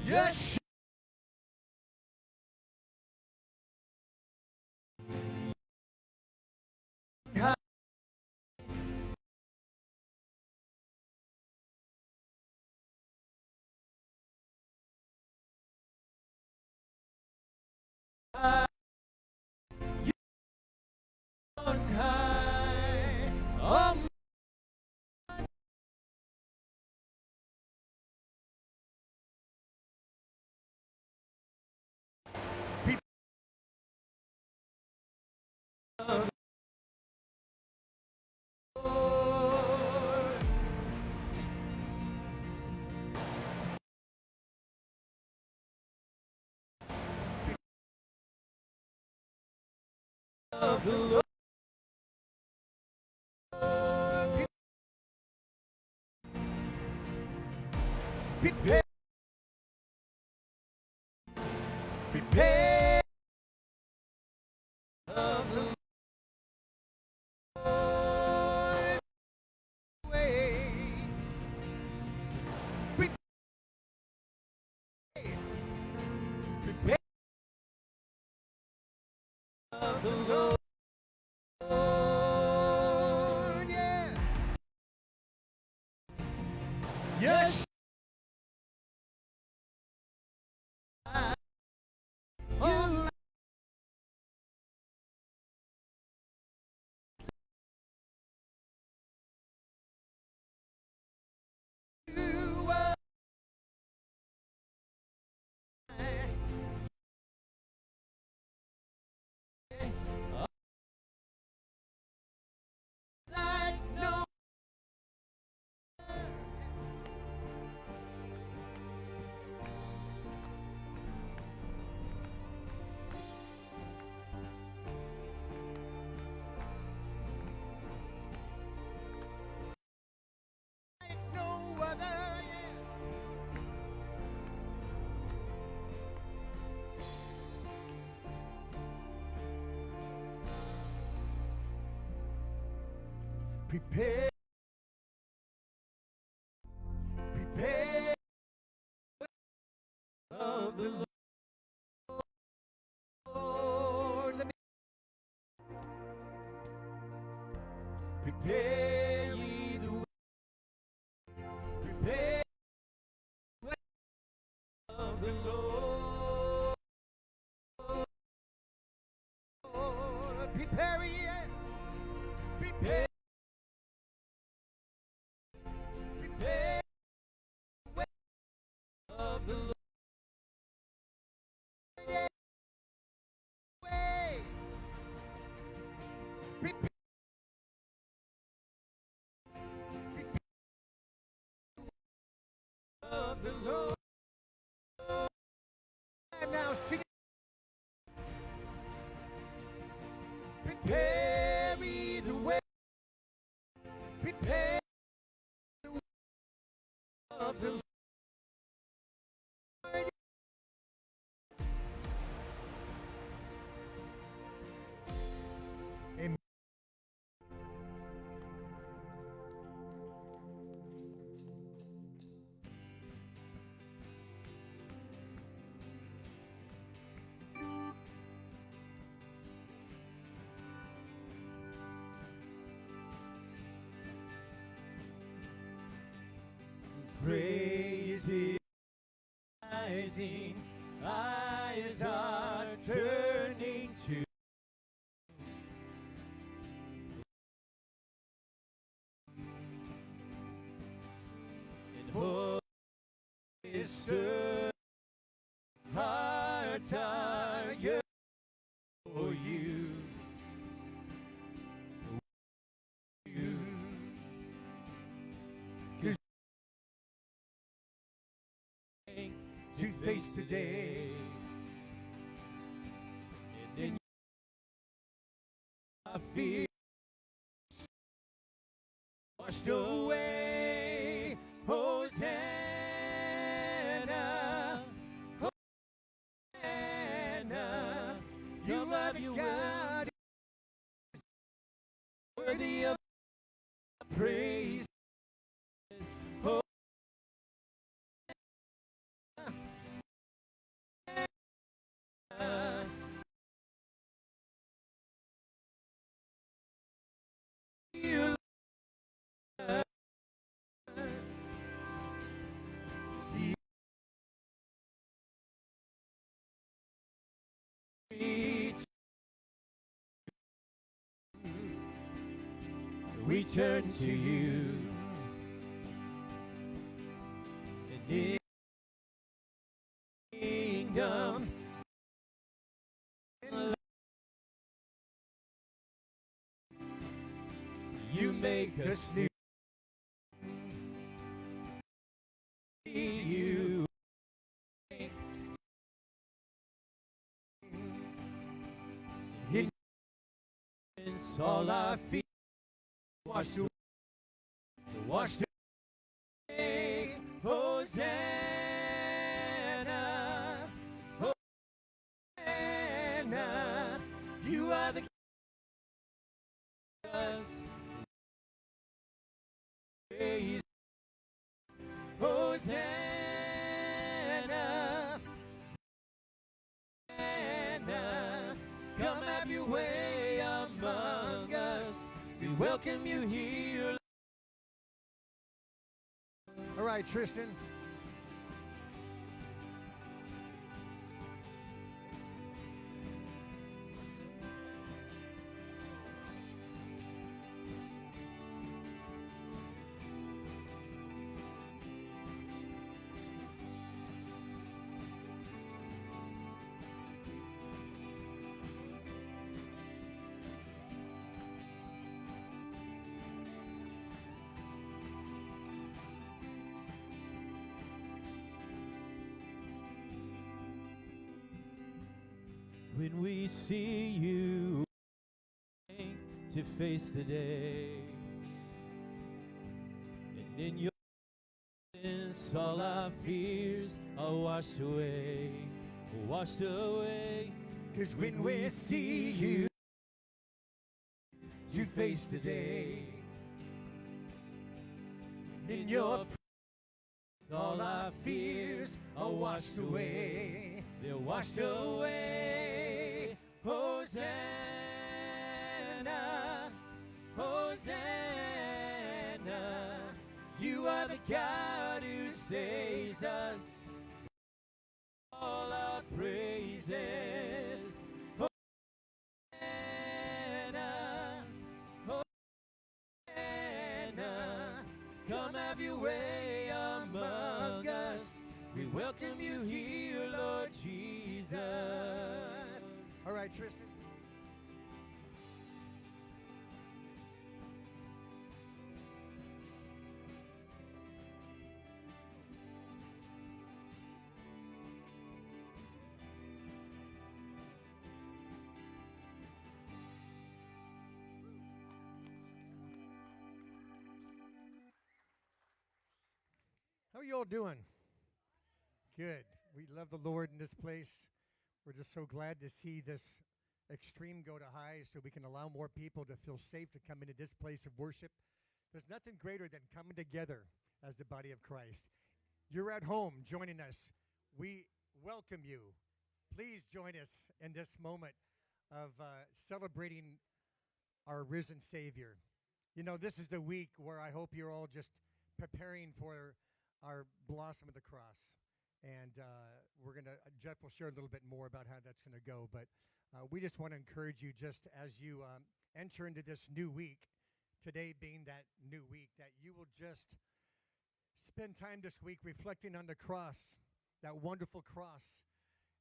Yes. Of the Lord. Prepare, prepare of the Lord way. Prepare of the Lord. Yeah. Yes. Oh, you are like no. No other, yeah. Prepare, prepare of the Lord. Let me prepare ye the way. Prepare the way of the Lord. Prepare ye, prepare, prepare the way of the Lord. Yeah, way. Prepare, prepare of the Lord. And now sing. Prepare ye the way. Prepare the way of the Lord. Amen. Praise is rising, eyes are turning to. And hope is stirred. hearts are yearning for you. To face the day, and in I feel washed away. Hosanna, Hosanna, you are the God worthy of praise. You love us. We turn to you, and in kingdom and you make us new. You in all our feet washed away, washed away. Hosanna, Hosanna, you are the us praise. Hosanna, Hosanna, come have your way among us. We welcome you here. All right, Tristan. When we see you to face the day, and in your presence all our fears are washed away, washed away. 'Cause when we see you to face the day, in your presence all our fears are washed away, they're washed away. Hosanna, Hosanna, you are the God who saves us. All our praises. Hosanna, Hosanna, come have your way among us. We welcome you here, Lord Jesus. All right, Tristan. How are you all doing? Good. We love the Lord in this place. We're just so glad to see this extreme go to high so we can allow more people to feel safe to come into this place of worship. There's nothing greater than coming together as the body of Christ. You're at home joining us. We welcome you. Please join us in this moment of celebrating our risen Savior. You know, this is the week where I hope you're all just preparing for our Blossom of the Cross. And Jeff will share a little bit more about how that's going to go. But we just want to encourage you just as you enter into this new week, today being that new week, that you will just spend time this week reflecting on the cross, that wonderful cross,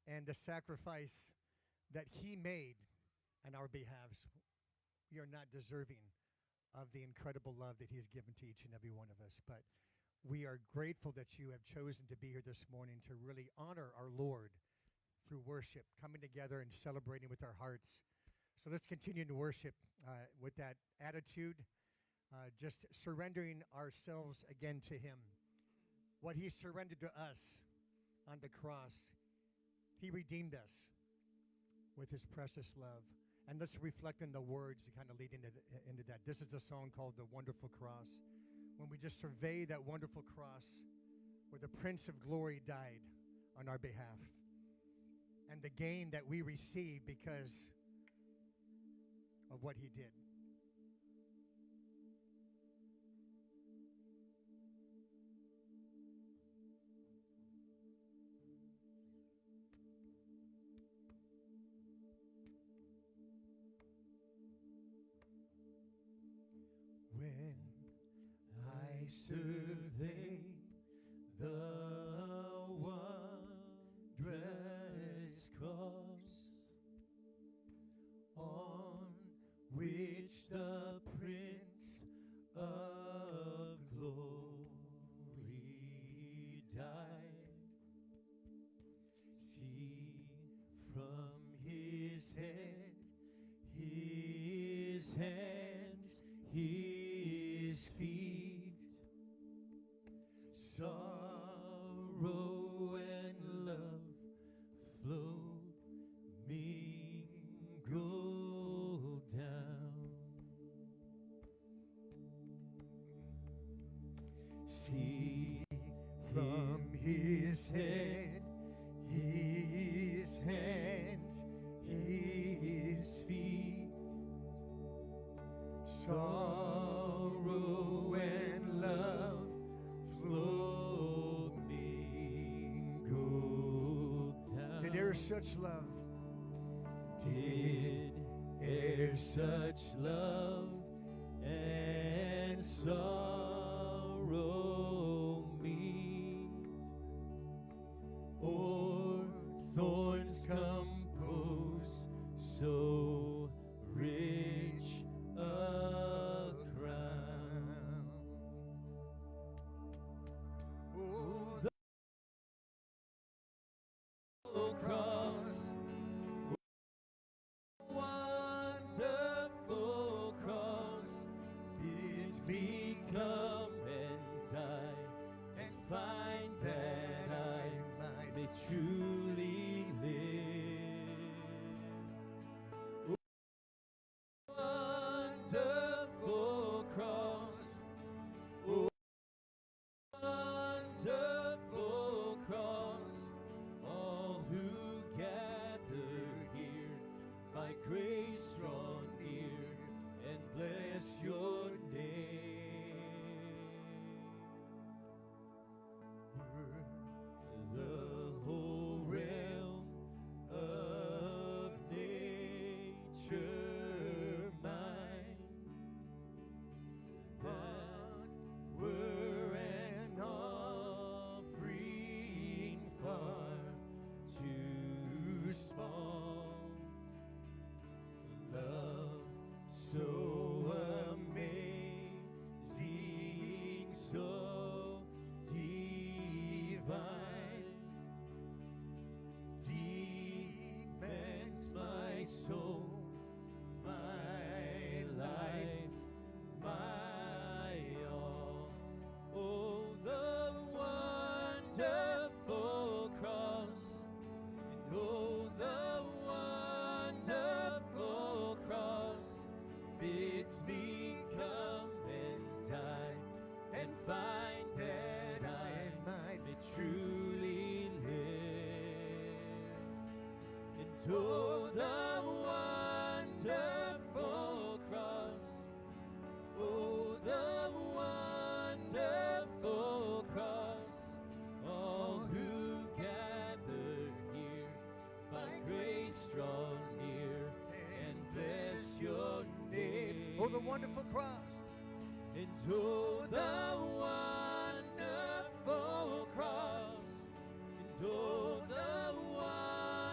and the sacrifice that he made on our behalves. We are not deserving of the incredible love that he's given to each and every one of us, but we are grateful that you have chosen to be here this morning to really honor our Lord through worship, coming together and celebrating with our hearts. So let's continue to worship with that attitude, just surrendering ourselves again to him. What he surrendered to us on the cross, he redeemed us with his precious love. And let's reflect on the words that kind of lead into that. This is a song called The Wonderful Cross. When we just survey that wonderful cross where the Prince of Glory died on our behalf, and the gain that we receive because of what he did. When I survey the wondrous cross on which the Prince of Glory died, see from his head, his hands, his feet, sorrow and love flow, mingle down. See from his head, his hands, his feet, sorrow and love flow, mingled down. Did e'er such love? Did e'er such love and sorrow meet, or thorns compose so rich a crown? Oh, the cross, wonderful cross, bids me come and die, and find that I may truly live. Wonderful cross, oh, wonderful cross, all who gather here by grace draw near and bless your name. The whole realm of nature mine, that were an offering far too small. Love so amazing, so divine, deepens my soul, my life, my all. Oh, the wonderful cross, and oh, the wonderful cross, bids me come and die, and find that I might truly live. And oh, the wonderful cross, oh, the wonderful cross, all who gather here by grace draw near and bless your name. Oh, the wonderful cross, and oh, the wonderful cross, and oh, the wonderful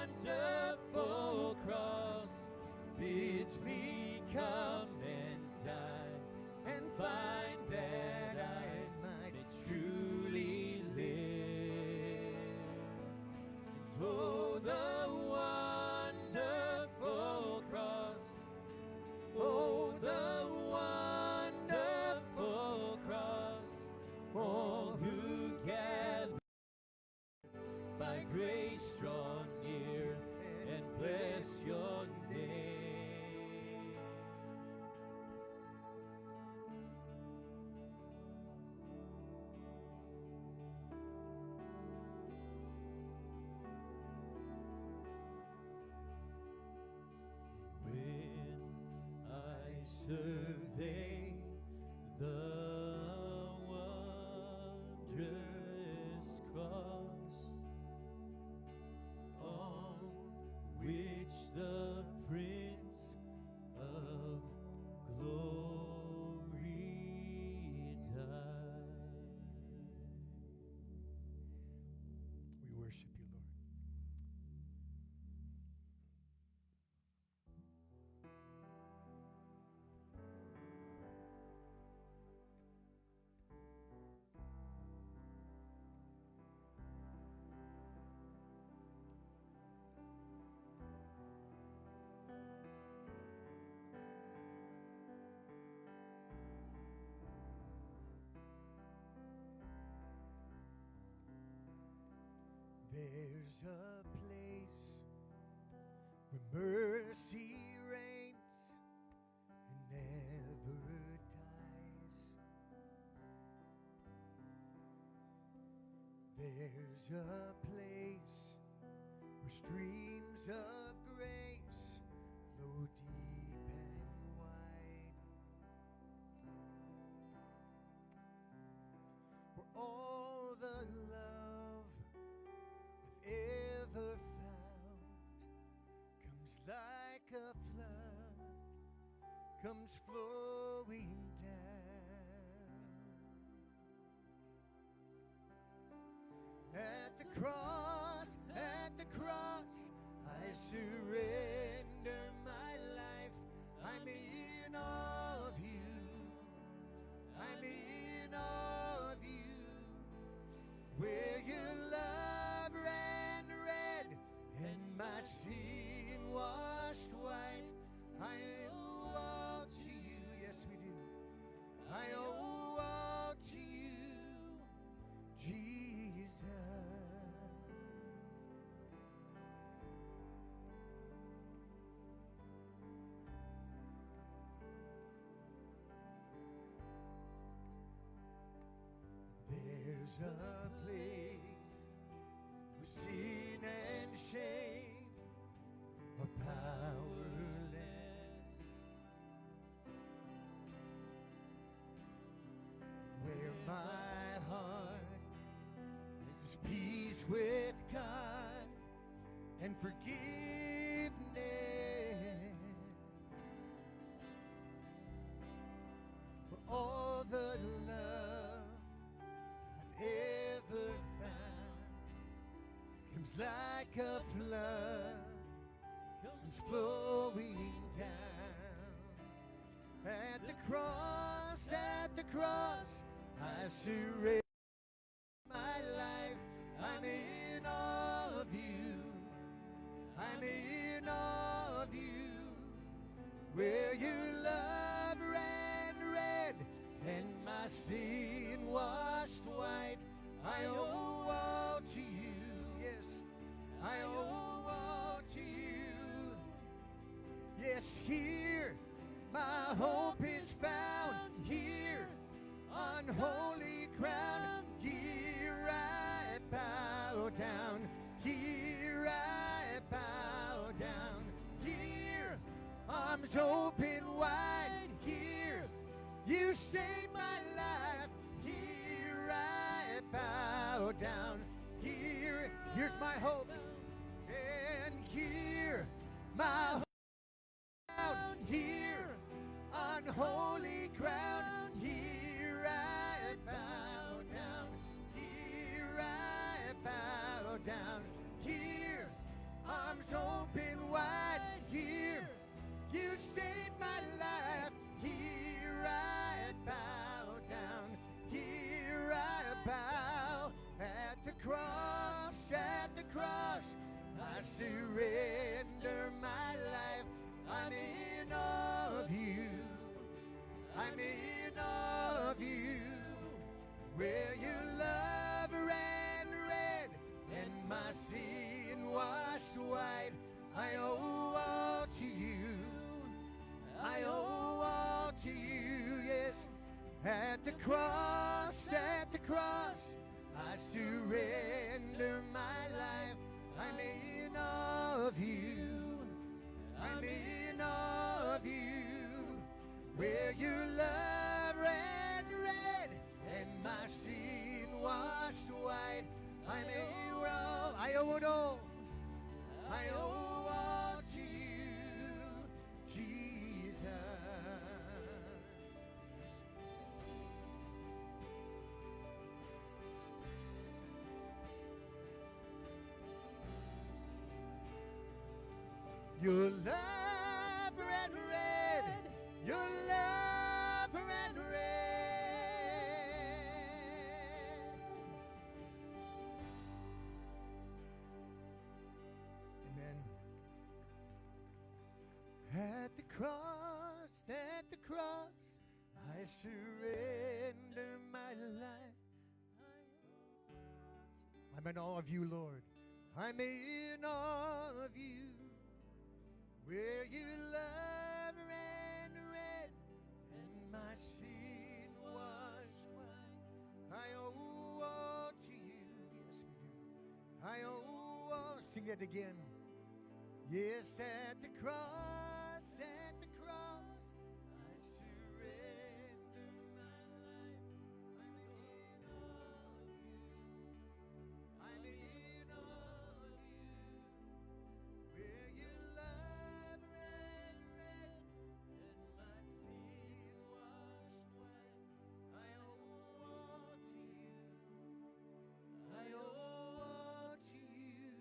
survey the wondrous cross on which the Prince of Glory died. We worship you, Lord. There's a place where mercy reigns and never dies. There's a place where streams of grace flow deep and wide, where all the love I've ever found comes like a flood, comes flowing down. At the cross, I surrender my life. I'm in awe of you. I'm in awe of you. Where your love ran red and my sin washed white. I owe all to you. Yes, we do. I owe all to you, Jesus. There's a place where sin and shame are powerless, where my heart is peace with God and forgiveness, where all the love I've ever found comes like a flood, comes flowing down. At the cross, I surrender my life. I'm in awe of you. I'm in awe of you. Where your love ran red and my sin washed white. I owe all to you. Yes, I owe all to you. Yes, here my hope is found. Here on holy ground. Here I bow down. Here I bow down. Here arms open wide. Here you saved my life. Here I bow down. Here's my hope. And here my hope found. Here on holy ground. Here I bow down. Here I bow down. Here arms open wide. Here you saved my life. Here I bow down. Here I bow. At the cross, I surrender my life. I'm in awe of you. I'm in awe of you. Where your love ran red and my sin washed white. I owe all to you. I owe all to you, yes. At the cross, I surrender my life. I'm in awe of you. I'm in awe of you. Your love ran red. Your love ran red. Amen. At the cross, I surrender my life. I'm in all of you, Lord. I'm in all of you. Where your love ran red and my sin washed white. I owe all to you. Yes, we do. I owe all. Sing it again. Yes, at the cross, I surrender my life. I'm in all of you. Where your love ran red and my sin washed white. I owe all to you. I owe all to you,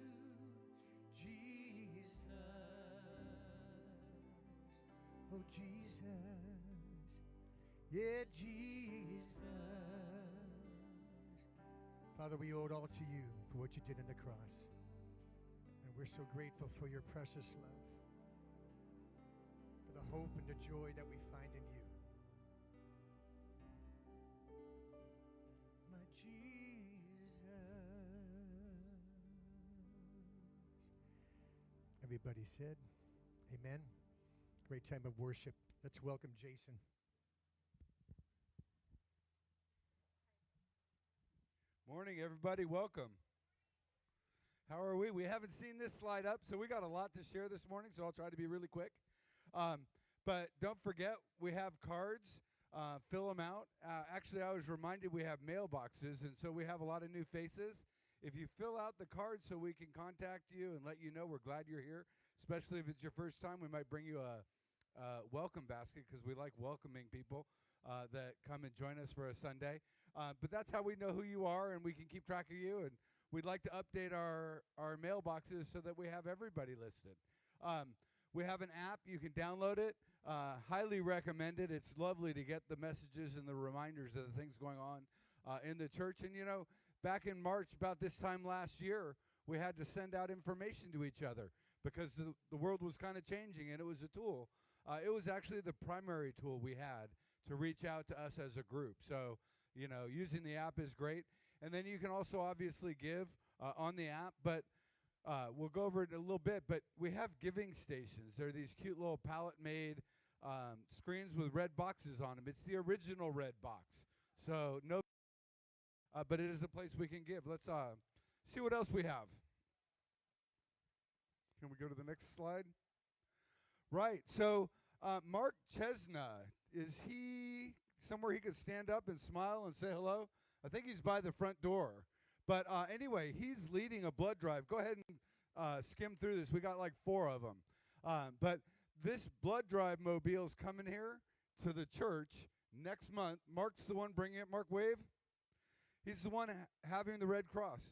Jesus. Oh, Jesus. Yeah, Jesus. Father, we owe it all to you for what you did on the cross. And we're so grateful for your precious love, for the hope and the joy that we find in you. My Jesus. Everybody said, amen. Great time of worship. Let's welcome Jason. Morning, everybody. Welcome. How are we? We haven't seen this slide up, so we got a lot to share this morning, so I'll try to be really quick. But don't forget, we have cards. Fill them out. Actually, I was reminded we have mailboxes, and so we have a lot of new faces. If you fill out the card so we can contact you and let you know we're glad you're here, especially if it's your first time, we might bring you a welcome basket because we like welcoming people that come and join us for a Sunday. But that's how we know who you are, and we can keep track of you. And we'd like to update our mailboxes so that we have everybody listed. We have an app. You can download it. Highly recommend it. It's lovely to get the messages and the reminders of the things going on in the church. And, you know, back in March, about this time last year, we had to send out information to each other because the world was kind of changing, and it was a tool. It was actually the primary tool we had to reach out to us as a group. So, you know, using the app is great. And then you can also obviously give on the app, but we'll go over it in a little bit. But we have giving stations. They're these cute little pallet-made screens with red boxes on them. It's the original red box. So, no, but it is a place we can give. Let's see what else we have. Can we go to the next slide? Right. So, Mark Chesna, is he somewhere he could stand up and smile and say hello? I think he's by the front door. But anyway, he's leading a blood drive. Go ahead and skim through this. We got like 4 of them. But this blood drive mobile's coming here to the church next month. Mark's the one bringing it. Mark, wave. He's the one having the Red Cross.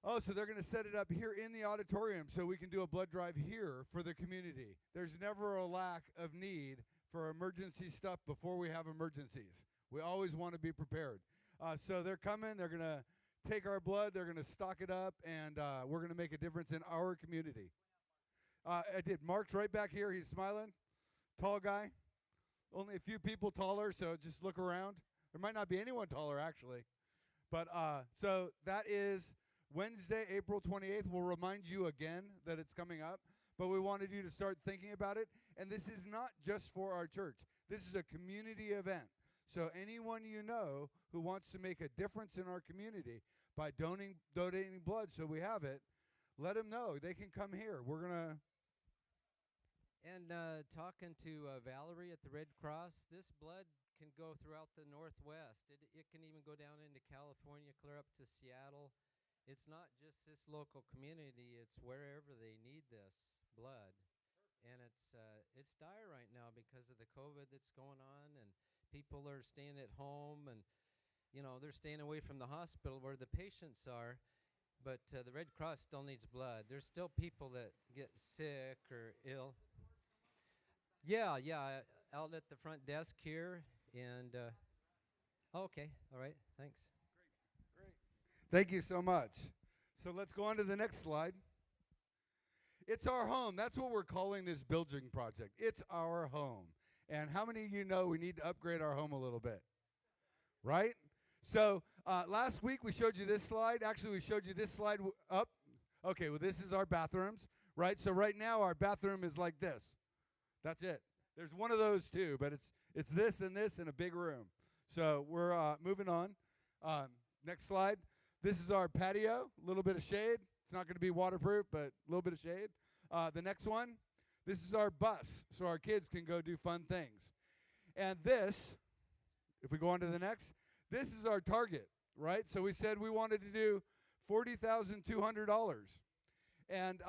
Oh, so they're going to set it up here in the auditorium so we can do a blood drive here for the community. There's never a lack of need for emergency stuff before we have emergencies. We always want to be prepared. So they're coming. They're going to take our blood. They're going to stock it up, and we're going to make a difference in our community. I did. Mark's right back here. He's smiling. Tall guy. Only a few people taller, so just look around. There might not be anyone taller, actually. But so that is Wednesday, April 28th. We'll remind you again that it's coming up, but we wanted you to start thinking about it. And this is not just for our church. This is a community event. So anyone you know who wants to make a difference in our community by donating blood so we have it, let them know. They can come here. We're going to... And talking to Valerie at the Red Cross, this blood can go throughout the Northwest. It can even go down into California, clear up to Seattle. It's not just this local community. It's wherever they need this blood. And it's dire right now because of the COVID that's going on, and people are staying at home, and, you know, they're staying away from the hospital where the patients are. But the Red Cross still needs blood. There's still people that get sick or ill. Yeah, out at the front desk here. And, okay, all right, thanks. Great. Thank you so much. So let's go on to the next slide. It's our home. That's what we're calling this building project. It's our home. And how many of you know we need to upgrade our home a little bit? Right? So last week we showed you this slide. Actually, we showed you this slide up. Okay, well, this is our bathrooms, right? So right now our bathroom is like this. That's it. There's one of those too, but it's this in a big room. So we're moving on. Next slide. This is our patio, a little bit of shade. It's not going to be waterproof, but a little bit of shade. The next one, this is our bus, so our kids can go do fun things. And this, if we go on to the next, this is our target, right? So we said we wanted to do $40,200. And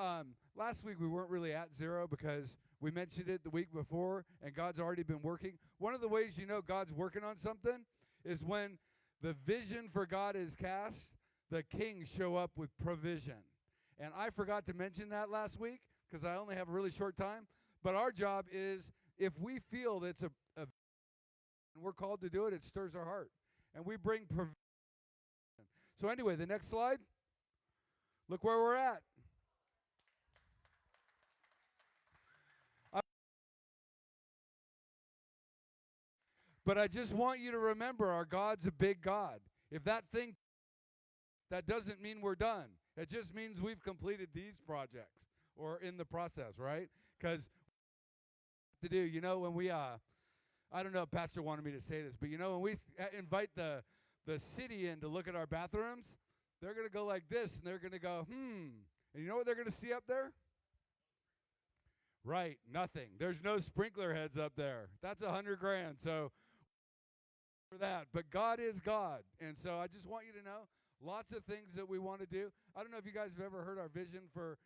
last week we weren't really at zero because we mentioned it the week before, and God's already been working. One of the ways you know God's working on something is when the vision for God is cast, the kings show up with provision. And I forgot to mention that last week because I only have a really short time. But our job is, if we feel that it's a and we're called to do it, it stirs our heart. And we bring provision. So anyway, the next slide. Look where we're at. But I just want you to remember our God's a big God. If that doesn't mean we're done. It just means we've completed these projects or in the process, right? Because to do, when we, I don't know if Pastor wanted me to say this, but when we invite the city in to look at our bathrooms, they're going to go like this, and they're going to go, And you know what they're going to see up there? Right, nothing. There's no sprinkler heads up there. That's $100,000. So for that, but God is God. And so I just want you to know lots of things that we want to do. I don't know if you guys have ever heard our vision for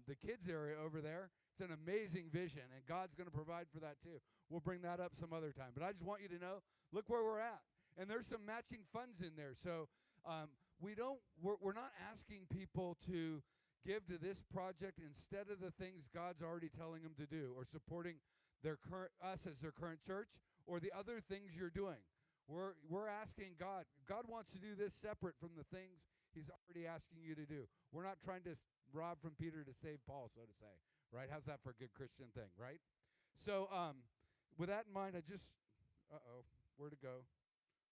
the kids area over there. It's an amazing vision, and God's going to provide for that too. We'll bring that up some other time. But I just want you to know, look where we're at. And there's some matching funds in there. So we're not asking people to give to this project instead of the things God's already telling them to do, or supporting us as their current church, or the other things you're doing. We're asking God. God wants to do this separate from the things he's already asking you to do. We're not trying to rob from Peter to save Paul, so to say, right? How's that for a good Christian thing, right? So with that in mind, where to go?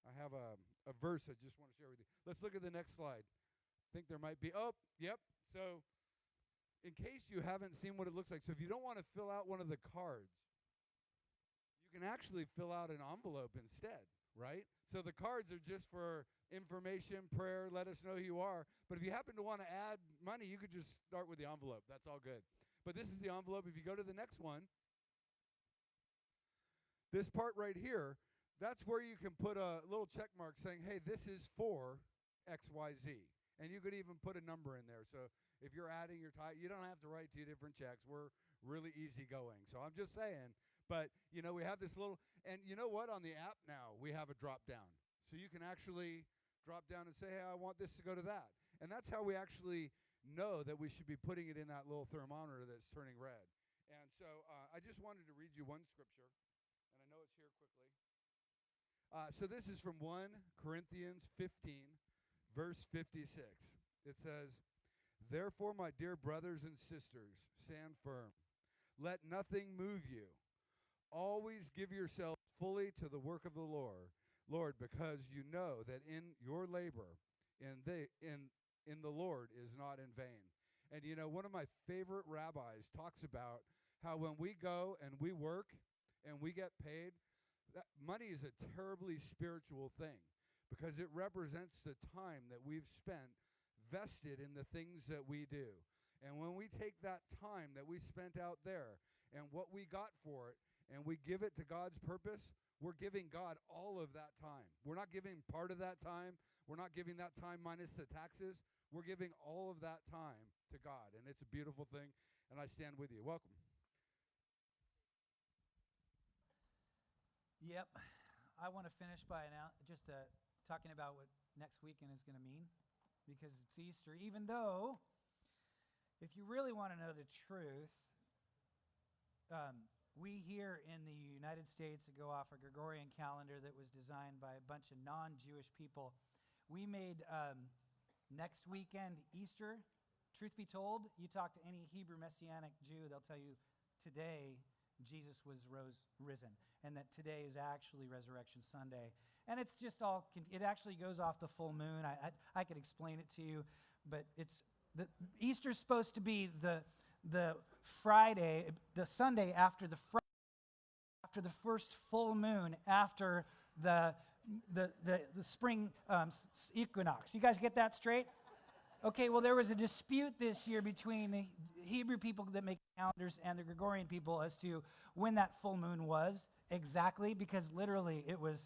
I have a verse I just want to share with you. Let's look at the next slide. I think there might be, yep. So in case you haven't seen what it looks like, so if you don't want to fill out one of the cards, you can actually fill out an envelope instead. Right? So the cards are just for information, prayer, let us know who you are. But if you happen to want to add money, you could just start with the envelope. That's all good. But this is the envelope. If you go to the next one, this part right here, that's where you can put a little check mark saying, hey, this is for XYZ. And you could even put a number in there. So if you're adding your tithe, you don't have to write 2 different checks. We're really easygoing. So I'm just saying. But, we have this little, and you know what? On the app now, we have a drop down. So you can actually drop down and say, hey, I want this to go to that. And that's how we actually know that we should be putting it in that little thermometer that's turning red. And so I just wanted to read you one scripture, and I know it's here quickly. So this is from 1 Corinthians 15, verse 56. It says, therefore, my dear brothers and sisters, stand firm. Let nothing move you. Always give yourselves fully to the work of the Lord, because you know that in your labor in the Lord is not in vain. And one of my favorite rabbis talks about how when we go and we work and we get paid, that money is a terribly spiritual thing, because it represents the time that we've spent vested in the things that we do. And when we take that time that we spent out there and what we got for it, and we give it to God's purpose, we're giving God all of that time. We're not giving part of that time. We're not giving that time minus the taxes. We're giving all of that time to God, and it's a beautiful thing, and I stand with you. Welcome. Yep. I want to finish by talking about what next weekend is going to mean. because it's Easter, even though, if you really want to know the truth, we here in the United States that go off a Gregorian calendar that was designed by a bunch of non-Jewish people, we made next weekend Easter. Truth be told, you talk to any Hebrew Messianic Jew, they'll tell you today Jesus was risen, and that today is actually Resurrection Sunday. And it's just all, it actually goes off the full moon. I could explain it to you, but Easter's supposed to be the Friday, the Sunday after the first full moon, after the spring equinox. You guys get that straight? Okay, well, there was a dispute this year between the Hebrew people that make calendars and the Gregorian people as to when that full moon was exactly, because literally it was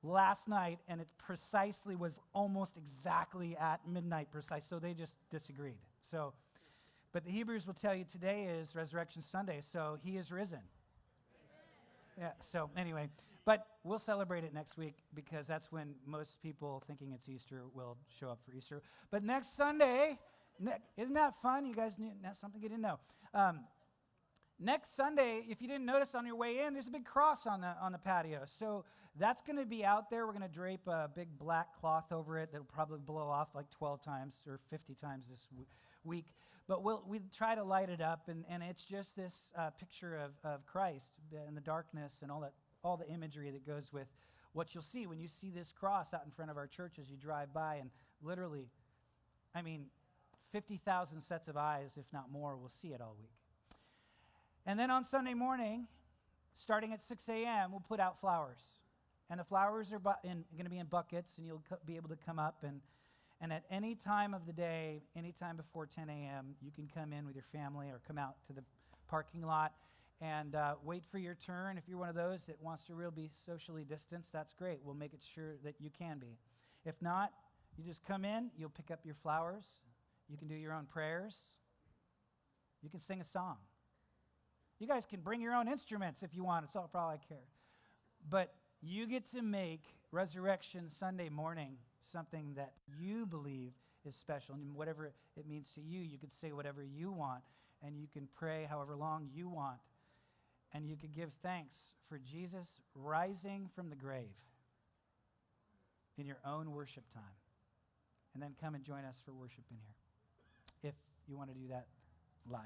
last night, and it precisely was almost exactly at midnight precise, so they just disagreed. So, but the Hebrews will tell you today is Resurrection Sunday, so he is risen. Yeah, so anyway, but we'll celebrate it next week because that's when most people thinking it's Easter will show up for Easter. But next Sunday, isn't that fun? You guys knew that's something you didn't know. Next Sunday, if you didn't notice on your way in, there's a big cross on the patio. So that's going to be out there. We're going to drape a big black cloth over it that'll probably blow off like 12 times or 50 times this week. But we'll try to light it up, and it's just this picture of Christ and the darkness and all the imagery that goes with what you'll see when you see this cross out in front of our church as you drive by. And literally, 50,000 sets of eyes, if not more, will see it all week. And then on Sunday morning, starting at 6 a.m., we'll put out flowers. And the flowers are going to be in buckets, and you'll be able to come up. And at any time of the day, any time before 10 a.m., you can come in with your family or come out to the parking lot and wait for your turn. If you're one of those that wants to really be socially distanced, that's great. We'll make it sure that you can be. If not, you just come in, you'll pick up your flowers. You can do your own prayers. You can sing a song. You guys can bring your own instruments if you want. It's all for all I care. But you get to make Resurrection Sunday morning something that you believe is special. And whatever it means to you, you could say whatever you want. And you can pray however long you want. And you could give thanks for Jesus rising from the grave in your own worship time. And then come and join us for worship in here, if you want to do that live.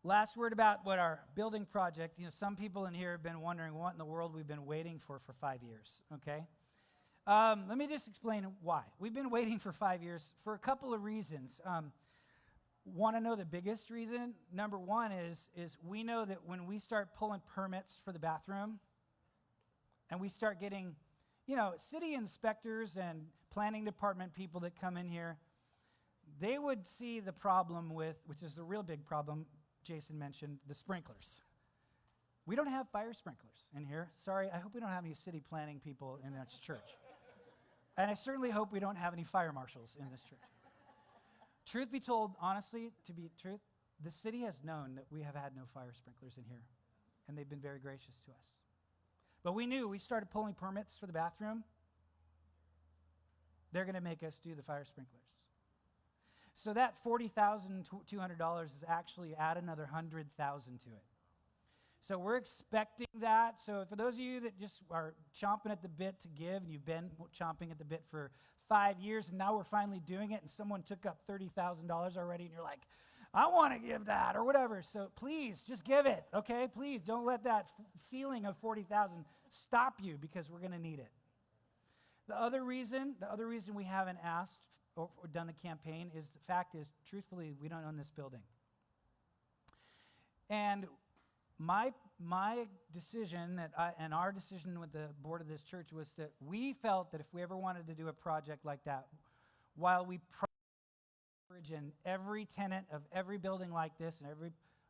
Last word about what our building project, some people in here have been wondering what in the world we've been waiting for 5 years, okay? Let me just explain why. We've been waiting for 5 years for a couple of reasons. Want to know the biggest reason? Number one is we know that when we start pulling permits for the bathroom, and we start getting, city inspectors and planning department people that come in here, they would see the problem with, which is the real big problem, Jason mentioned, the sprinklers. We don't have fire sprinklers in here. Sorry, I hope we don't have any city planning people in this church. And I certainly hope we don't have any fire marshals in this church. Truth be told, honestly, to be truth, the city has known that we have had no fire sprinklers in here, and they've been very gracious to us. But we knew we started pulling permits for the bathroom, they're going to make us do the fire sprinklers. So that $40,200 is actually add another $100,000 to it. So we're expecting that. So for those of you that just are chomping at the bit to give, and you've been chomping at the bit for 5 years, and now we're finally doing it, and someone took up $30,000 already, and you're like, I want to give that, or whatever. So please, just give it, okay? Please don't let that ceiling of $40,000 stop you, because we're going to need it. The other reason we haven't asked or done the campaign is the fact is, truthfully, we don't own this building. And my decision and our decision with the board of this church was that we felt that if we ever wanted to do a project like that, while we and every tenant of every building like this and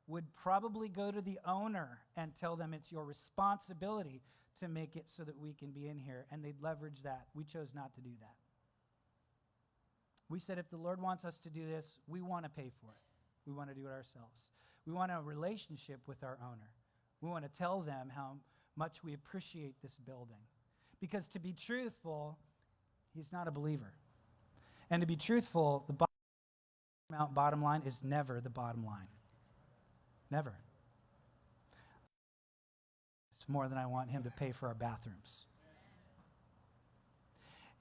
would probably go to the owner and tell them it's your responsibility to make it so that we can be in here, and they'd leverage that. We chose not to do that. We said if the Lord wants us to do this, we want to pay for it. We want to do it ourselves. We want a relationship with our owner. We want to tell them how much we appreciate this building. Because to be truthful, He's not a believer. And to be truthful, the bottom line is never the bottom line. Never. It's more than I want him to pay for our bathrooms.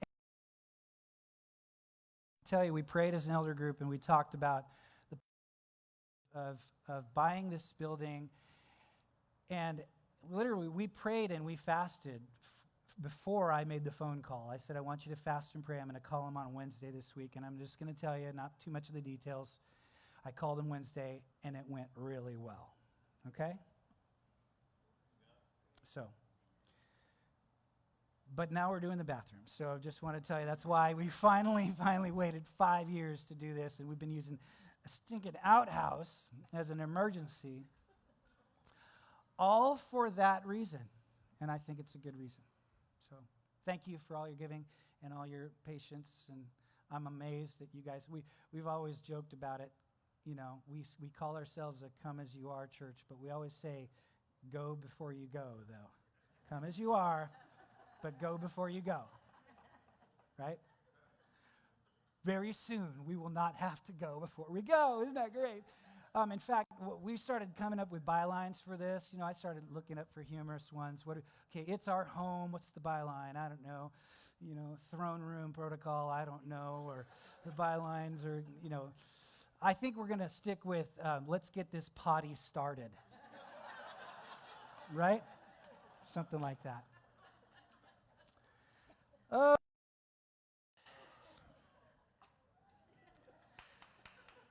I tell you, we prayed as an elder group and we talked about the of buying this building, and literally we prayed and we fasted before I made the phone call. I said, I want you to fast and pray. I'm going to call him on Wednesday this week, and I'm just going to tell you, not too much of the details. I called him Wednesday, and it went really well. Okay? So, but now we're doing the bathroom. So I just want to tell you, that's why we finally waited 5 years to do this, and we've been using a stinking outhouse as an emergency, all for that reason, and I think it's a good reason. So thank you for all your giving and all your patience, and I'm amazed that you guys, we've always joked about it. You know, we call ourselves a come as you are church, but we always say, go before you go, though. Come as you are, but go before you go, right? Very soon, we will not have to go before we go. Isn't that great? In fact, we started coming up with bylines for this. You know, I started looking up for humorous ones. Okay, it's our home. What's the byline? I don't know. You know, throne room protocol. I don't know. Or the bylines are, you know. I think we're going to stick with let's get this potty started. Right? Something like that. Oh.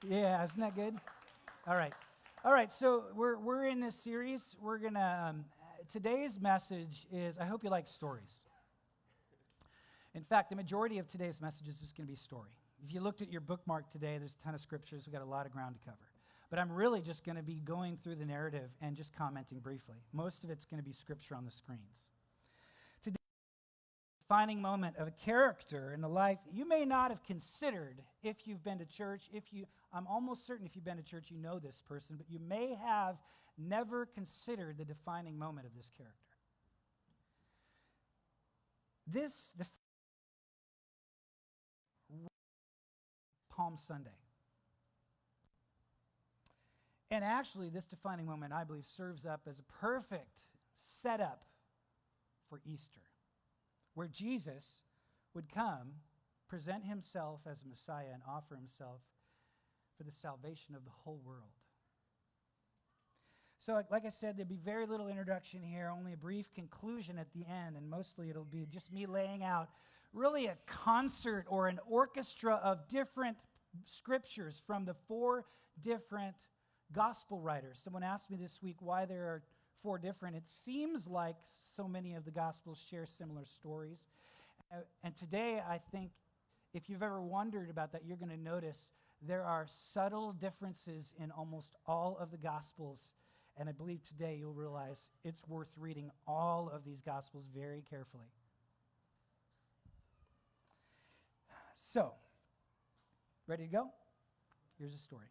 Yeah, isn't that good? All right. So we're in this series. We're gonna today's message is, I hope you like stories. In fact, the majority of today's message is just going to be story. If you looked at your bookmark today, there's a ton of scriptures. We've got a lot of ground to cover. But I'm really just going to be going through the narrative and just commenting briefly. Most of it's going to be scripture on the screens. Today, the defining moment of a character in the life that you may not have considered if you've been to church. I'm almost certain if you've been to church, you know this person, but you may have never considered the defining moment of this character. This Palm Sunday. And actually, this defining moment, I believe, serves up as a perfect setup for Easter, where Jesus would come, present himself as a Messiah, and offer himself for the salvation of the whole world. So, like I said, there'll be very little introduction here, only a brief conclusion at the end, and mostly it'll be just me laying out really a concert or an orchestra of different scriptures from the 4 different gospel writers. Someone asked me this week why there are 4 different. It seems like so many of the gospels share similar stories. And today, I think, if you've ever wondered about that, you're going to notice there are subtle differences in almost all of the gospels. And I believe today you'll realize it's worth reading all of these gospels very carefully. So, ready to go? Here's the story.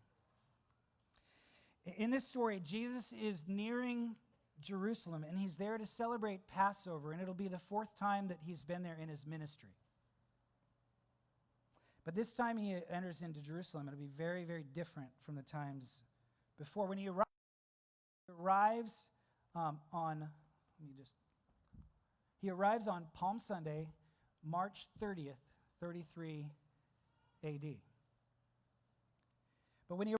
In this story, Jesus is nearing Jerusalem, and he's there to celebrate Passover, and it'll be the 4th time that he's been there in his ministry. But this time he enters into Jerusalem. It'll be very, very different from the times before. When he arrives he arrives on Palm Sunday, March 30th, 33 AD. But when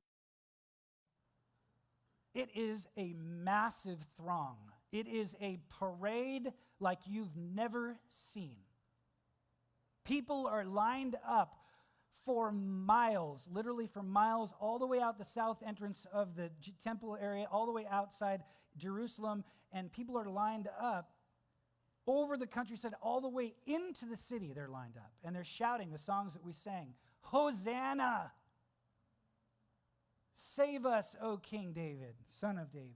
it is a massive throng. It is a parade like you've never seen. People are lined up for miles, literally for miles, all the way out the south entrance of the temple area, all the way outside Jerusalem, and people are lined up over the countryside, all the way into the city. They're lined up, and they're shouting the songs that we sang. Hosanna! Save us, O King David, son of David.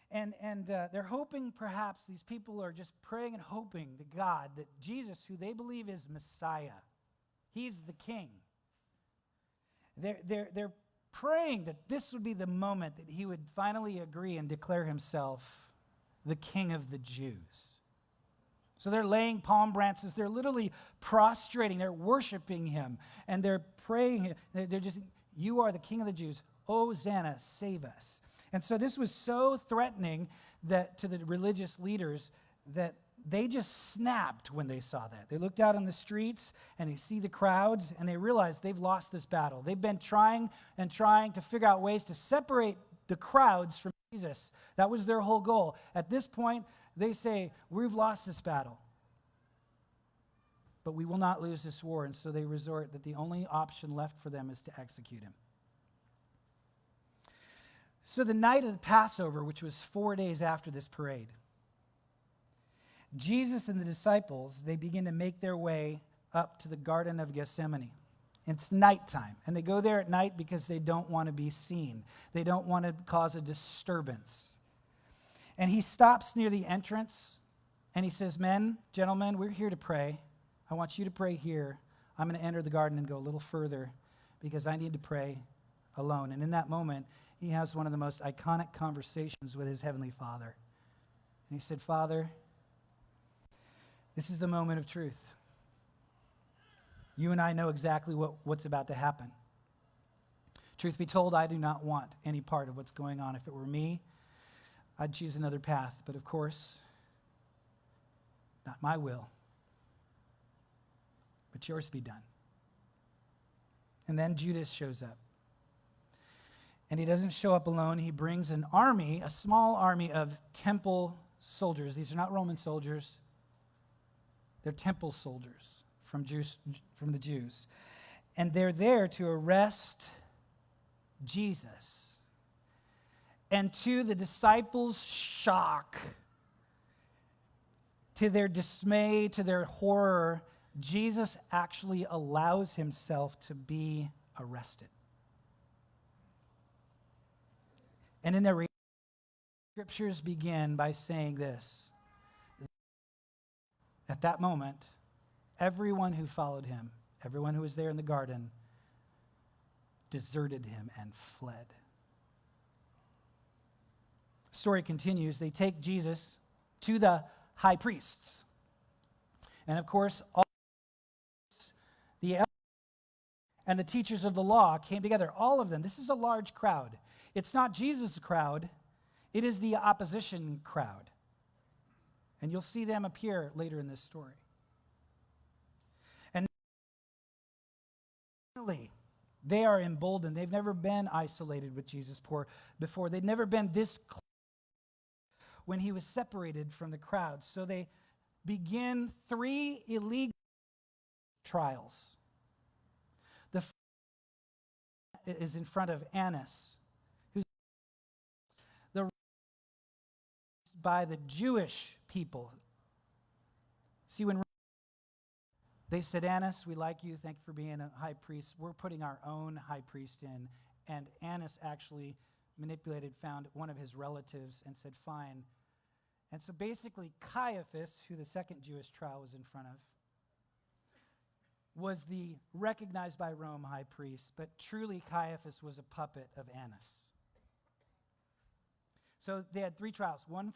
And they're hoping, perhaps, these people are just praying and hoping to God that Jesus, who they believe is Messiah, he's the king. They're praying that this would be the moment that he would finally agree and declare himself the King of the Jews. So they're laying palm branches. They're literally prostrating. They're worshiping him. And they're praying. They're just, you are the King of the Jews. Hosanna, save us. And so this was so threatening that to the religious leaders that they just snapped when they saw that. They looked out on the streets and they see the crowds and they realize they've lost this battle. They've been trying and trying to figure out ways to separate the crowds from Jesus. That was their whole goal. At this point, they say, we've lost this battle, but we will not lose this war. And so they resort that the only option left for them is to execute him. So the night of the Passover, which was 4 days after this parade, Jesus and the disciples, they begin to make their way up to the Garden of Gethsemane. It's nighttime, and they go there at night because they don't want to be seen. They don't want to cause a disturbance. And he stops near the entrance, and he says, men, gentlemen, we're here to pray. I want you to pray here. I'm going to enter the garden and go a little further because I need to pray alone. And in that moment, he has one of the most iconic conversations with his heavenly Father. And he said, Father, this is the moment of truth. You and I know exactly what's about to happen. Truth be told, I do not want any part of what's going on. If it were me, I'd choose another path. But of course, not my will, but yours be done. And then Judas shows up. And he doesn't show up alone. He brings an army, a small army of temple soldiers. These are not Roman soldiers. They're temple soldiers from the Jews. And they're there to arrest Jesus. And to the disciples' shock, to their dismay, to their horror, Jesus actually allows himself to be arrested. And in their scriptures begin by saying this. At that moment, everyone who followed him, everyone who was there in the garden, deserted him and fled. The story continues. They take Jesus to the high priests. And of course, all the elders and the teachers of the law came together. All of them. This is a large crowd. It's not Jesus' crowd. It is the opposition crowd. And you'll see them appear later in this story. And they are emboldened. They've never been isolated with Jesus before. They'd never been this close when he was separated from the crowd. So they begin 3 illegal trials. The first is in front of Annas, who's by the Jewish people. See, when they said, Annas, we like you, thank you for being a high priest, we're putting our own high priest in. And Annas actually found one of his relatives and said, fine. And so basically Caiaphas, who the second Jewish trial was in front of, was the recognized by Rome high priest, but truly Caiaphas was a puppet of Annas. So they had 3 trials, one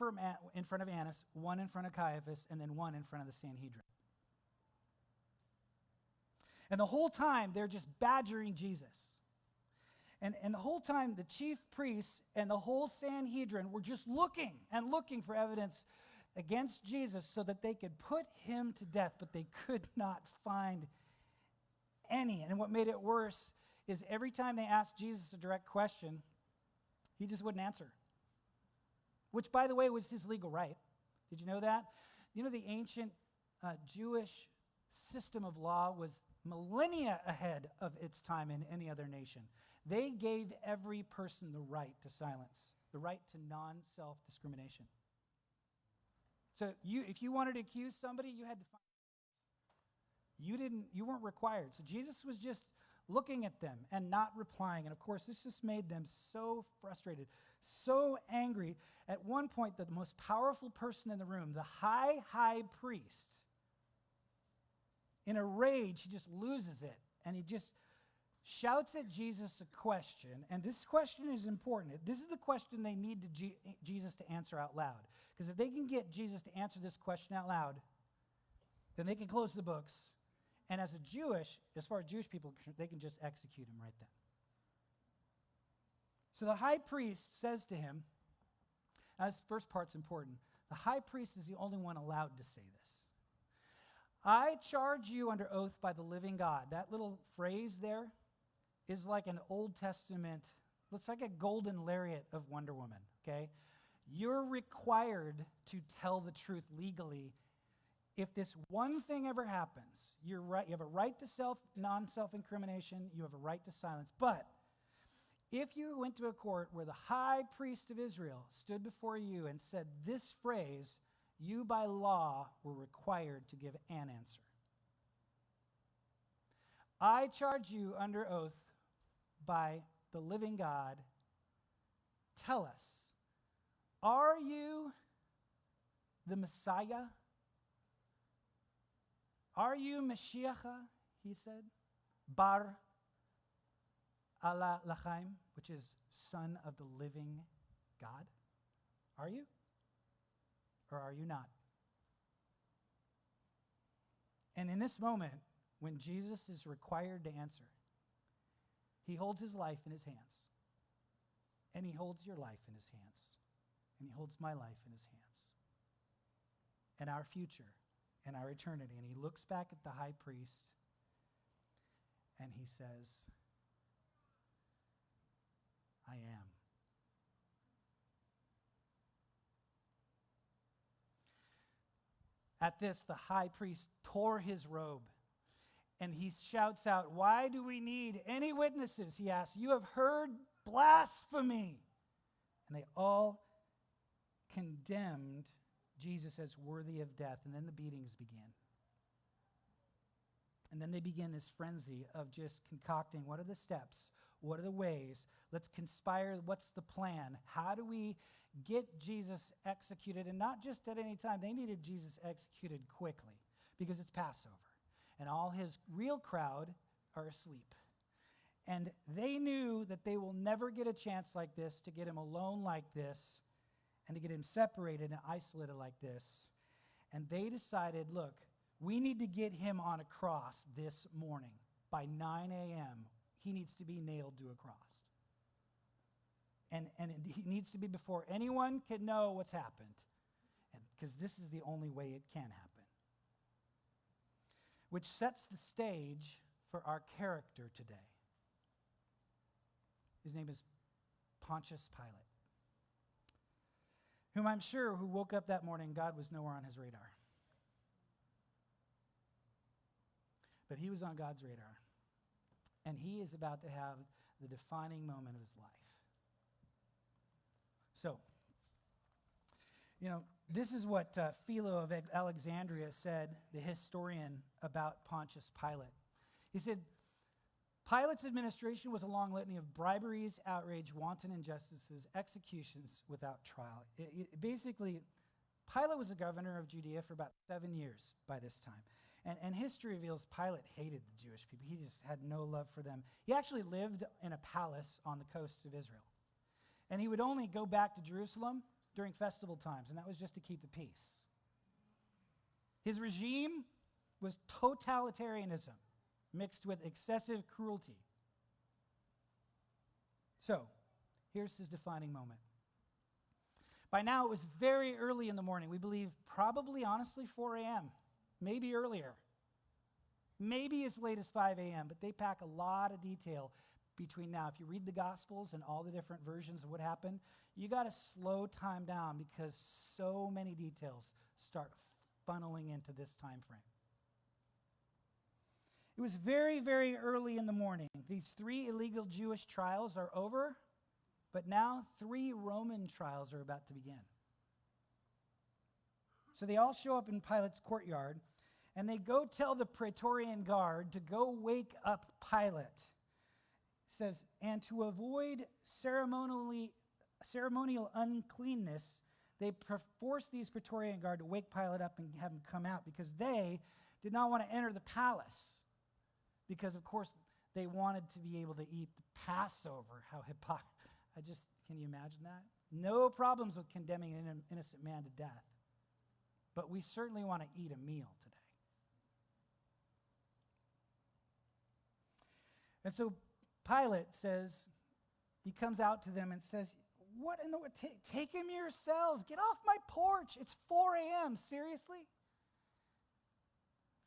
in front of Annas, one in front of Caiaphas, and then one in front of the Sanhedrin. And the whole time, they're just badgering Jesus. And the whole time, the chief priests and the whole Sanhedrin were just looking and looking for evidence against Jesus so that they could put him to death, but they could not find any. And what made it worse is every time they asked Jesus a direct question, he just wouldn't answer. Which, by the way, was his legal right. Did you know that? You know, the ancient Jewish system of law was millennia ahead of its time in any other nation. They gave every person the right to silence, the right to non-self-discrimination. So if you wanted to accuse somebody, you had to find you weren't required. So Jesus was just looking at them and not replying. And of course, this just made them so frustrated, so angry. At one point, the most powerful person in the room, the high priest, in a rage, he just loses it. And he just shouts at Jesus a question. And this question is important. This is the question they need Jesus to answer out loud. Because if they can get Jesus to answer this question out loud, then they can close the books. And as far as Jewish people, they can just execute him right then. So the high priest says to him, now this first part's important. The high priest is the only one allowed to say this. I charge you under oath by the living God. That little phrase there is like an Old Testament, it's like a golden lariat of Wonder Woman, okay? You're required to tell the truth legally. If this one thing ever happens, you're right, you have a right to non-self-incrimination, you have a right to silence. But if you went to a court where the high priest of Israel stood before you and said this phrase, you by law were required to give an answer. I charge you under oath by the living God, tell us, are you the Messiah? Are you Mashiach? He said. Bar Allah Lachaim, which is son of the living God. Are you? Or are you not? And in this moment, when Jesus is required to answer, he holds his life in his hands. And he holds your life in his hands. And he holds my life in his hands. And our future and our eternity. And he looks back at the high priest and he says, I am. At this, the high priest tore his robe and he shouts out, why do we need any witnesses? He asks, you have heard blasphemy. And they all condemned Jesus as worthy of death. And then the beatings begin. And then they begin this frenzy of just concocting, what are the steps? What are the ways? Let's conspire. What's the plan? How do we get Jesus executed? And not just at any time. They needed Jesus executed quickly because it's Passover. And all his real crowd are asleep. And they knew that they will never get a chance like this to get him alone like this and to get him separated and isolated like this. And they decided, look, we need to get him on a cross this morning by 9 a.m. He needs to be nailed to a cross. And he needs to be before anyone can know what's happened. Because this is the only way it can happen. Which sets the stage for our character today. His name is Pontius Pilate, whom I'm sure who woke up that morning, God was nowhere on his radar. But he was on God's radar. And he is about to have the defining moment of his life. So, this is what Philo of Alexandria said, the historian, about Pontius Pilate. He said, Pilate's administration was a long litany of briberies, outrage, wanton injustices, executions without trial. Basically, Pilate was the governor of Judea for about 7 years by this time. And history reveals Pilate hated the Jewish people. He just had no love for them. He actually lived in a palace on the coasts of Israel. And he would only go back to Jerusalem during festival times, and that was just to keep the peace. His regime was totalitarianism mixed with excessive cruelty. So, here's his defining moment. By now, it was very early in the morning. We believe probably, honestly, 4 a.m., maybe earlier. Maybe as late as 5 a.m., but they pack a lot of detail between now. If you read the Gospels and all the different versions of what happened, you got to slow time down because so many details start funneling into this time frame. It was very, very early in the morning. These 3 illegal Jewish trials are over, but now 3 Roman trials are about to begin. So they all show up in Pilate's courtyard, and they go tell the Praetorian Guard to go wake up Pilate. It says, and to avoid ceremonial uncleanness, they forced these Praetorian Guard to wake Pilate up and have him come out because they did not want to enter the palace. Because, of course, they wanted to be able to eat the Passover. How hypocrisy. Can you imagine that? No problems with condemning an innocent man to death. But we certainly want to eat a meal today. And so Pilate says, he comes out to them and says, what in the world? Take him yourselves. Get off my porch. It's 4 a.m. Seriously?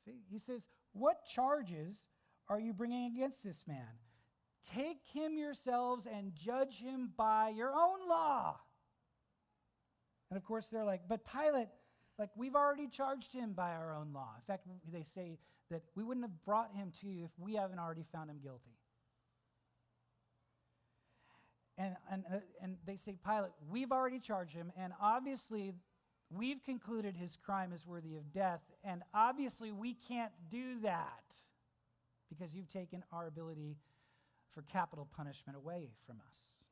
See, he says, what charges are you bringing against this man? Take him yourselves and judge him by your own law. And of course, they're like, but Pilate, like, we've already charged him by our own law. In fact, they say that we wouldn't have brought him to you if we haven't already found him guilty. And they say, Pilate, we've already charged him, and obviously we've concluded his crime is worthy of death, and obviously we can't do that because you've taken our ability for capital punishment away from us.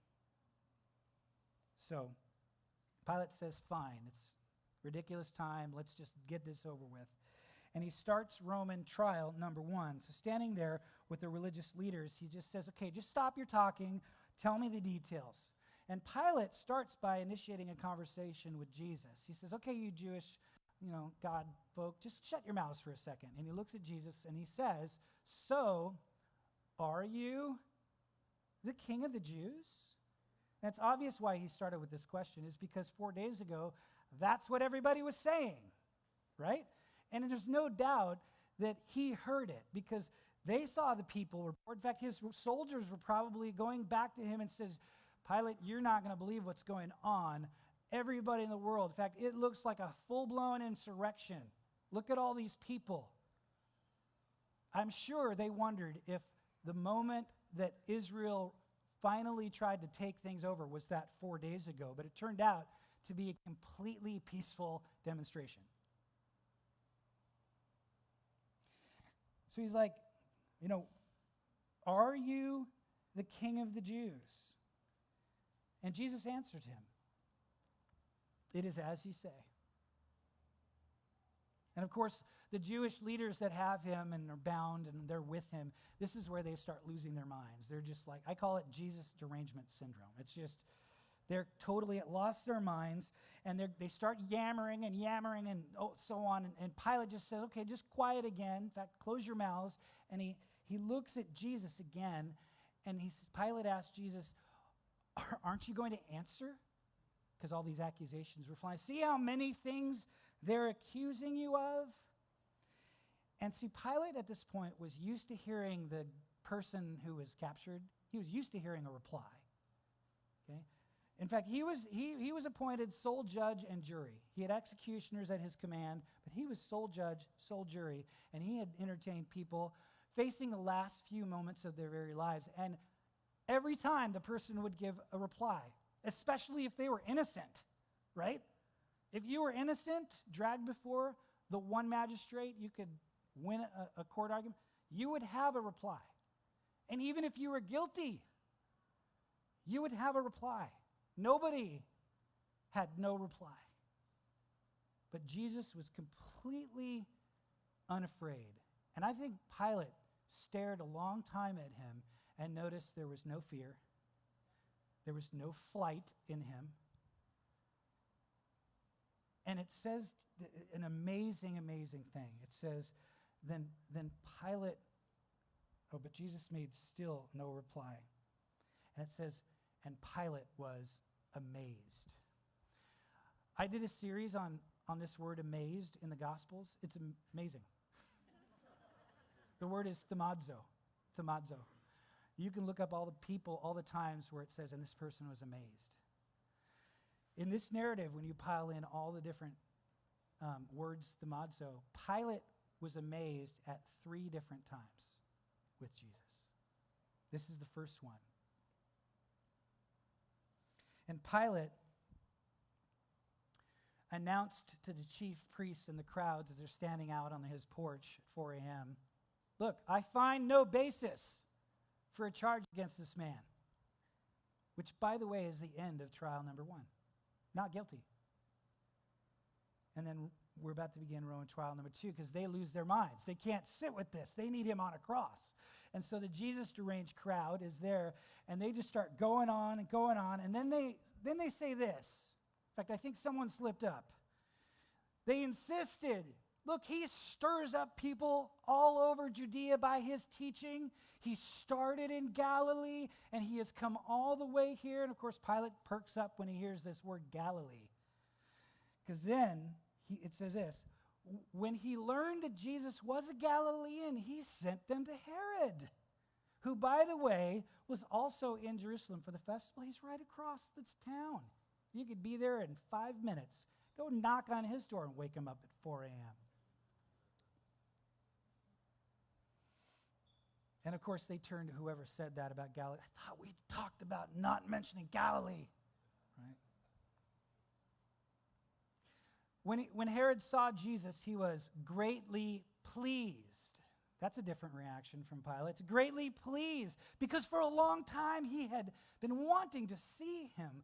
So Pilate says, fine, it's ridiculous time, let's just get this over with. And he starts Roman trial number 1. So standing there with the religious leaders, he just says, okay, just stop your talking, tell me the details. And Pilate starts by initiating a conversation with Jesus. He says, okay, you Jewish, God folk, just shut your mouths for a second. And he looks at Jesus and he says, so are you the king of the Jews? And it's obvious why he started with this question is because 4 days ago, that's what everybody was saying, right? And there's no doubt that he heard it because they saw the people report. In fact, his soldiers were probably going back to him and says, Pilate, you're not going to believe what's going on. Everybody in the world. In fact, it looks like a full-blown insurrection. Look at all these people. I'm sure they wondered if the moment that Israel finally tried to take things over was that 4 days ago, but it turned out to be a completely peaceful demonstration. So he's like, are you the king of the Jews? And Jesus answered him, it is as you say. And of course, the Jewish leaders that have him and are bound and they're with him, this is where they start losing their minds. They're just like, I call it Jesus derangement syndrome. It's just, they're totally lost their minds, and they start yammering and so on. And Pilate just says, okay, just quiet again. In fact, close your mouths. And he looks at Jesus again, and Pilate asks Jesus, aren't you going to answer? Because all these accusations were flying. See how many things they're accusing you of? And see, Pilate at this point was used to hearing the person who was captured. He was used to hearing a reply. Okay? In fact, he was appointed sole judge and jury. He had executioners at his command, but he was sole judge, sole jury, and he had entertained people facing the last few moments of their very lives. And every time the person would give a reply, especially if they were innocent, right? If you were innocent, dragged before the one magistrate, you could win a court argument, you would have a reply. And even if you were guilty, you would have a reply. Nobody had no reply. But Jesus was completely unafraid. And I think Pilate stared a long time at him and noticed there was no fear. There was no flight in him. And it says an amazing, amazing thing. It says, then Pilate, but Jesus made still no reply. And it says, and Pilate was amazed. I did a series on this word amazed in the Gospels. It's amazing. The word is themazo. You can look up all the people, all the times where it says, and this person was amazed. In this narrative, when you pile in all the different words, themazo, Pilate was amazed at 3 different times with Jesus. This is the first one. And Pilate announced to the chief priests and the crowds as they're standing out on his porch at 4 a.m., look, I find no basis for a charge against this man, which, by the way, is the end of trial number 1. Not guilty. And then we're about to begin Roman trial number 2 because they lose their minds. They can't sit with this. They need him on a cross. And so the Jesus deranged crowd is there, and they just start going on, and then they say this. In fact, I think someone slipped up. They insisted Look, he stirs up people all over Judea by his teaching. He started in Galilee, and he has come all the way here. And of course, Pilate perks up when he hears this word Galilee. Because then, it says this, when he learned that Jesus was a Galilean, he sent them to Herod, who, by the way, was also in Jerusalem for the festival. He's right across this town. You could be there in 5 minutes. Go knock on his door and wake him up at 4 a.m. And of course, they turned to whoever said that about Galilee. I thought we talked about not mentioning Galilee, right? When Herod saw Jesus, he was greatly pleased. That's a different reaction from Pilate. Greatly pleased, because for a long time he had been wanting to see him.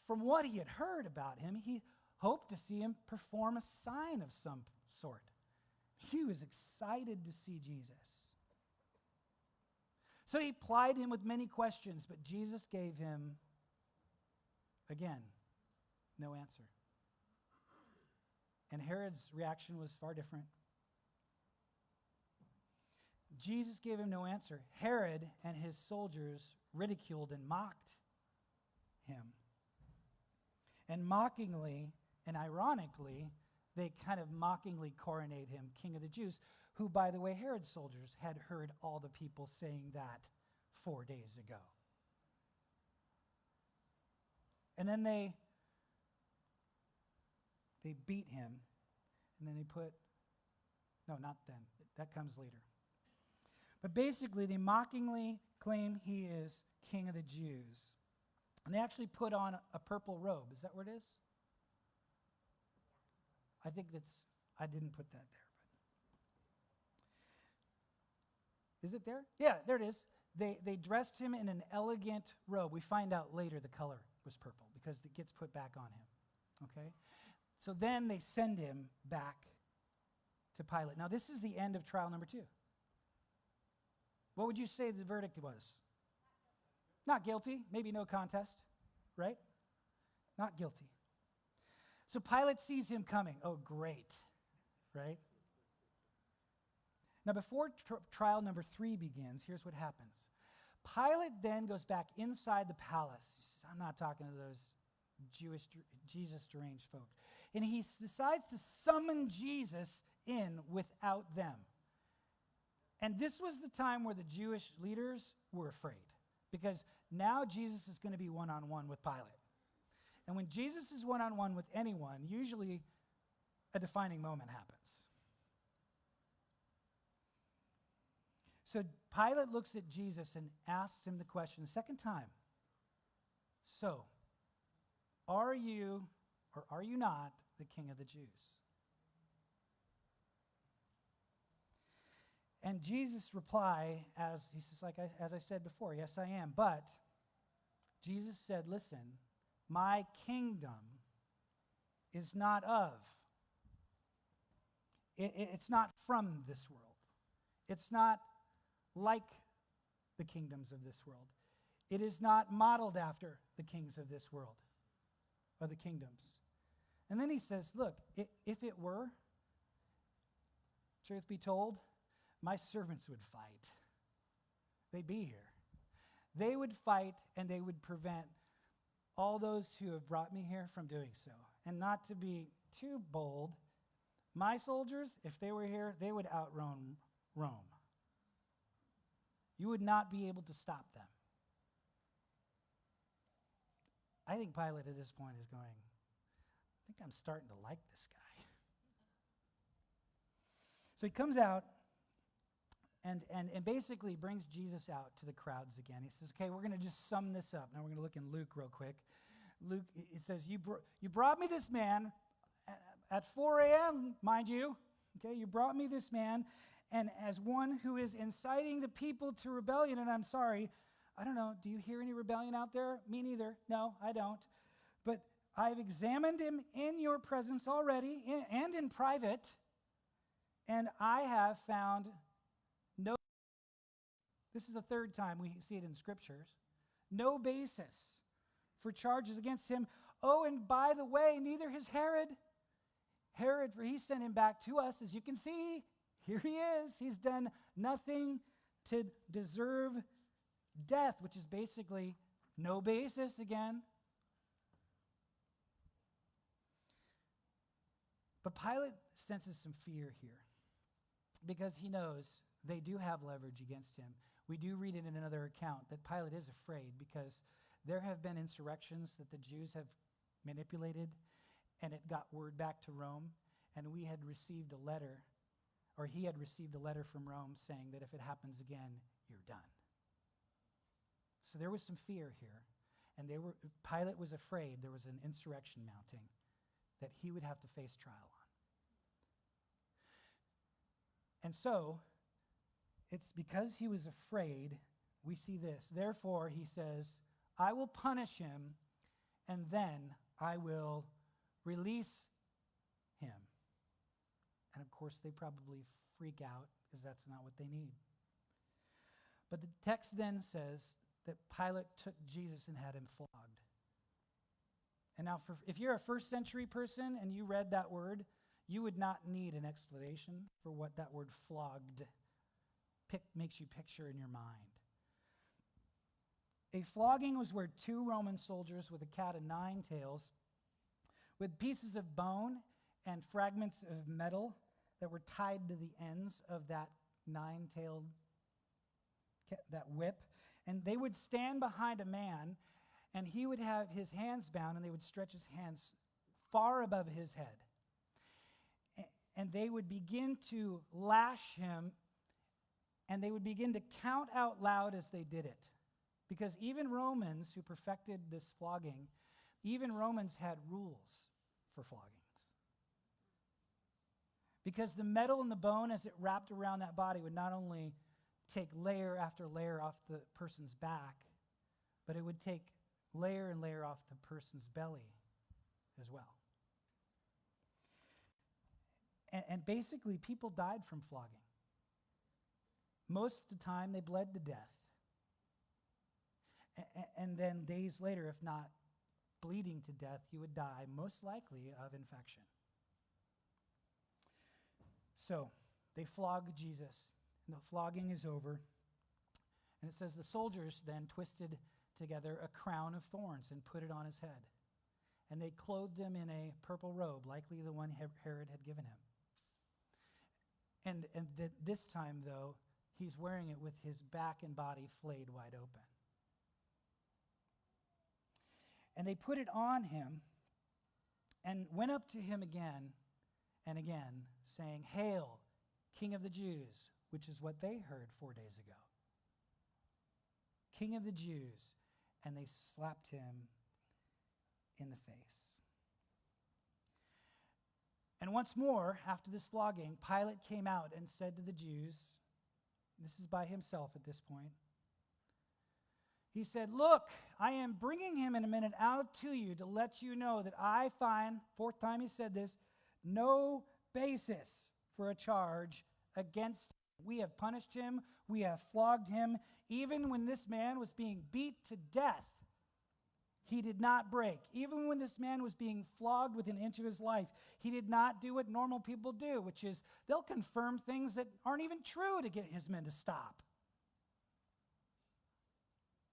From what he had heard about him, he hoped to see him perform a sign of some sort. He was excited to see Jesus. So he plied him with many questions, but Jesus gave him, again, no answer. And Herod's reaction was far different. Jesus gave him no answer. Herod and his soldiers ridiculed and mocked him. And mockingly and ironically, they kind of mockingly coronate him king of the Jews, who, by the way, Herod's soldiers had heard all the people saying that 4 days ago. And then they beat him, and then not then. That comes later. But basically, they mockingly claim he is king of the Jews. And they actually put on a purple robe. Is that where it is? I didn't put that there. Is it there? Yeah, there it is. They dressed him in an elegant robe. We find out later the color was purple because it gets put back on him. Okay? So then they send him back to Pilate. Now, this is the end of trial number 2. What would you say the verdict was? Not guilty, maybe no contest, right? Not guilty. So Pilate sees him coming. Oh, great, right? Now, before trial number 3 begins, here's what happens. Pilate then goes back inside the palace. He says, I'm not talking to those Jesus deranged folk. And he decides to summon Jesus in without them. And this was the time where the Jewish leaders were afraid, because now Jesus is going to be one-on-one with Pilate. And when Jesus is one-on-one with anyone, usually a defining moment happens. So Pilate looks at Jesus and asks him the question a second time. So, are you or are you not the king of the Jews? And Jesus' reply, as he says, as I said before, yes, I am. But Jesus said, listen, my kingdom is not of. It's not from this world. It's not like the kingdoms of this world. It is not modeled after the kings of this world or the kingdoms. And then he says, look, if it were, truth be told, my servants would fight. They'd be here. They would fight, and they would prevent all those who have brought me here from doing so. And not to be too bold, my soldiers, if they were here, they would outrun Rome. You would not be able to stop them. I think Pilate at this point is going, I think I'm starting to like this guy. So he comes out and basically brings Jesus out to the crowds again. He says, okay, we're going to just sum this up. Now we're going to look in Luke real quick. Luke, it says, you brought me this man at 4 a.m., mind you. Okay, you brought me this man, and as one who is inciting the people to rebellion, and I'm sorry, I don't know, do you hear any rebellion out there? Me neither. No, I don't. But I've examined him in your presence already and in private, and I have found no, this is the third time we see it in scriptures, no basis for charges against him. Oh, and by the way, neither has Herod. Herod, for he sent him back to us. As you can see, here he is. He's done nothing to deserve death, which is basically no basis again. But Pilate senses some fear here because he knows they do have leverage against him. We do read it in another account that Pilate is afraid because there have been insurrections that the Jews have manipulated, and it got word back to Rome, and we had received a letter, or he had received a letter from Rome saying that if it happens again, you're done. So there was some fear here, and Pilate was afraid there was an insurrection mounting that he would have to face trial on. And so, it's because he was afraid, we see this. Therefore, he says, I will punish him, and then I will release him. And of course, they probably freak out because that's not what they need. But the text then says that Pilate took Jesus and had him flogged. And now, if you're a first century person and you read that word, you would not need an explanation for what that word flogged makes you picture in your mind. A flogging was where two Roman soldiers with a cat of nine tails, with pieces of bone and fragments of metal that were tied to the ends of that nine-tailed, that whip, and they would stand behind a man, and he would have his hands bound, and they would stretch his hands far above his head. And they would begin to lash him, and they would begin to count out loud as they did it. Because even Romans who perfected this flogging, even Romans had rules for floggings. Because the metal and the bone, as it wrapped around that body, would not only take layer after layer off the person's back, but it would take layer and layer off the person's belly as well. And basically, people died from flogging. Most of the time, they bled to death. And then days later, if not bleeding to death, he would die, most likely of infection. So, they flog Jesus, and the flogging is over. And it says the soldiers then twisted together a crown of thorns and put it on his head. And they clothed him in a purple robe, likely the one Herod had given him. And this time, though, he's wearing it with his back and body flayed wide open. And they put it on him and went up to him again and again, saying, "Hail, King of the Jews," which is what they heard 4 days ago. King of the Jews. And they slapped him in the face. And once more, after this flogging, Pilate came out and said to the Jews, this is by himself at this point, he said, "Look, I am bringing him in a minute out to you to let you know that I find," fourth time he said this, "no basis for a charge against him. We have punished him. We have flogged him. Even when this man was being beat to death, he did not break. Even when this man was being flogged within an inch of his life, he did not do what normal people do, which is they'll confirm things that aren't even true to get his men to stop.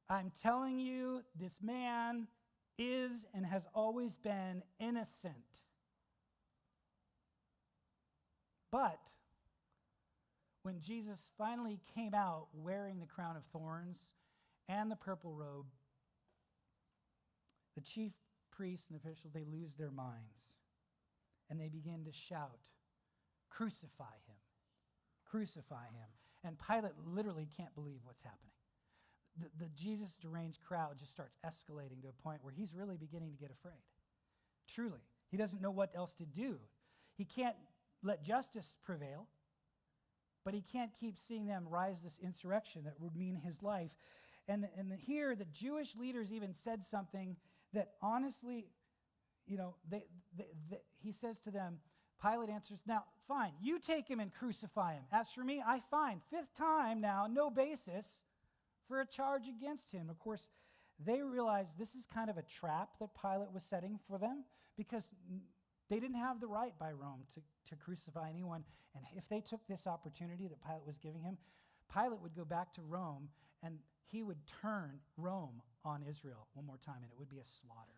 I'm telling you, this man is and has always been innocent." But when Jesus finally came out wearing the crown of thorns and the purple robe, the chief priests and officials, they lose their minds. And they begin to shout, "Crucify him, crucify him." And Pilate literally can't believe what's happening. The Jesus deranged crowd just starts escalating to a point where he's really beginning to get afraid. Truly. He doesn't know what else to do. He can't let justice prevail, but he can't keep seeing them rise this insurrection that would mean his life. And here, the Jewish leaders even said something that honestly, he says to them, Pilate answers, "Now, fine, you take him and crucify him. As for me, I find, fifth time now, no basis for a charge against him." Of course, they realized this is kind of a trap that Pilate was setting for them, because They didn't have the right by Rome to crucify anyone. And if they took this opportunity that Pilate was giving him, Pilate would go back to Rome and he would turn Rome on Israel one more time, and it would be a slaughter.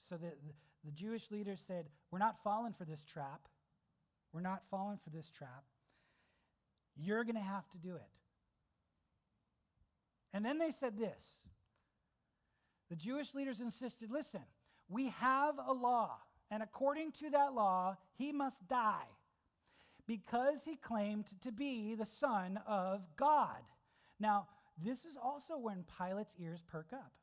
So the Jewish leaders said, we're not falling for this trap. We're not falling for this trap. You're going to have to do it. And then they said this. The Jewish leaders insisted, listen, we have a law, and according to that law, he must die because he claimed to be the Son of God. Now, this is also when Pilate's ears perk up.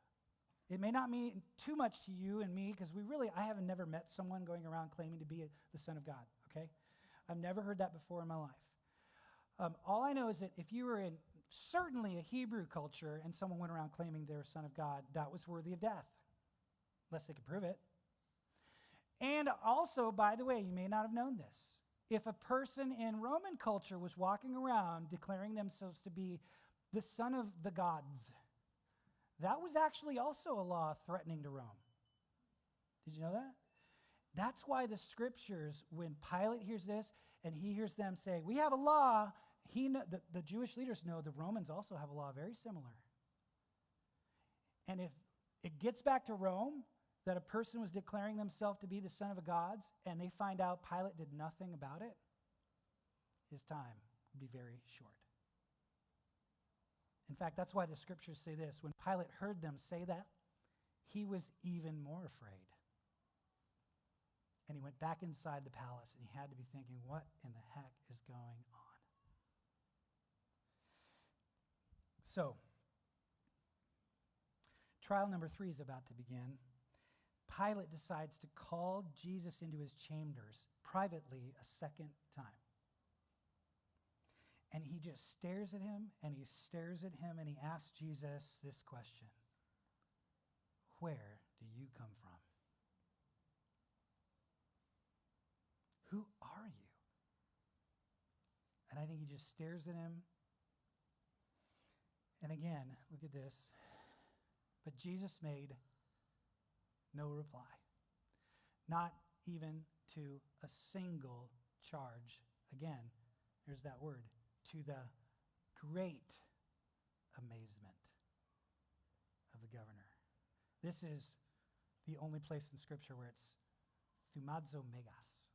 It may not mean too much to you and me because I have never met someone going around claiming to be the Son of God, okay? I've never heard that before in my life. All I know is that if you were in certainly a Hebrew culture and someone went around claiming they were Son of God, that was worthy of death, unless they could prove it. And also, by the way, you may not have known this. If a person in Roman culture was walking around declaring themselves to be the son of the gods, that was actually also a law threatening to Rome. Did you know that? That's why the scriptures, when Pilate hears this and he hears them say, we have a law, the Jewish leaders know the Romans also have a law very similar. And if it gets back to Rome that a person was declaring themselves to be the son of the gods and they find out Pilate did nothing about it, his time would be very short. In fact, that's why the scriptures say this. When Pilate heard them say that, he was even more afraid. And he went back inside the palace and he had to be thinking, what in the heck is going on? So, trial number 3 is about to begin. Pilate decides to call Jesus into his chambers privately a second time. And he just stares at him, and he stares at him, and he asks Jesus this question. Where do you come from? Who are you? And I think he just stares at him. And again, look at this. But Jesus made no reply. Not even to a single charge. Again, there's that word. To the great amazement of the governor. This is the only place in Scripture where it's thumazo megas.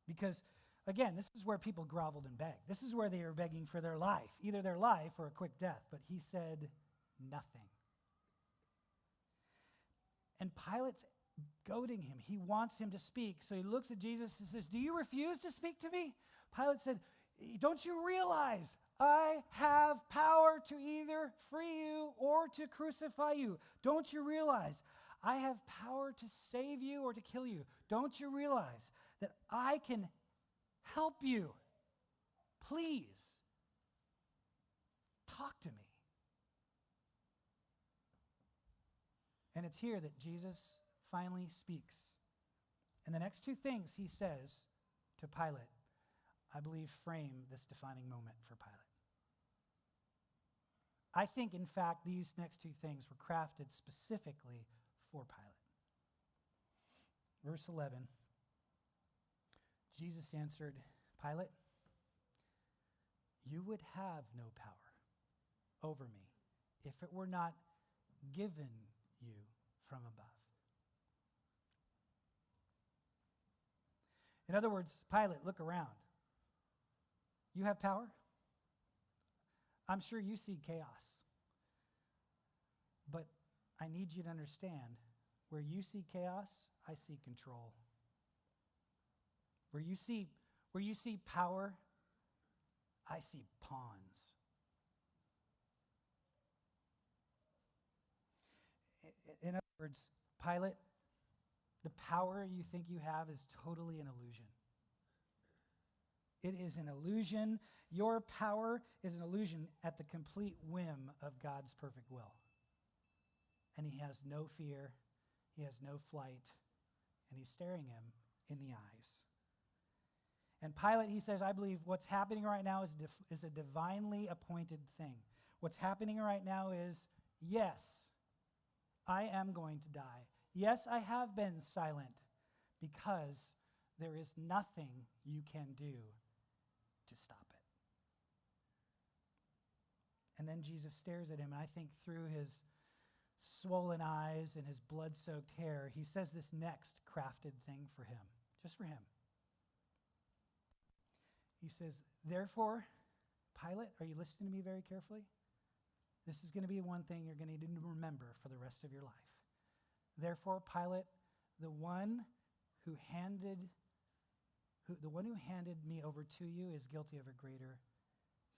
Because, again, this is where people groveled and begged. This is where they were begging for their life, either their life or a quick death. But he said nothing. And Pilate's goading him. He wants him to speak. So he looks at Jesus and says, do you refuse to speak to me? Pilate said, don't you realize I have power to either free you or to crucify you? Don't you realize I have power to save you or to kill you? Don't you realize that I can help you? Please, talk to me. And it's here that Jesus finally speaks. And the next 2 things he says to Pilate, I believe, frame this defining moment for Pilate. I think, in fact, these next 2 things were crafted specifically for Pilate. Verse 11, Jesus answered, Pilate, you would have no power over me if it were not given you from above. In other words, Pilate, look around. You have power? I'm sure you see chaos. But I need you to understand, where you see chaos, I see control. Where you see power, I see pawns. In other words, Pilate, the power you think you have is totally an illusion. It is an illusion. Your power is an illusion at the complete whim of God's perfect will. And he has no fear, he has no flight, and he's staring him in the eyes. And Pilate, he says, I believe what's happening right now is a divinely appointed thing. What's happening right now is, yes, I am going to die. Yes, I have been silent because there is nothing you can do to stop it. And then Jesus stares at him, and I think through his swollen eyes and his blood-soaked hair, he says this next crafted thing for him, just for him. He says, therefore, Pilate, are you listening to me very carefully? This is going to be one thing you're going to need to remember for the rest of your life. Therefore, Pilate, the one who handed me over to you is guilty of a greater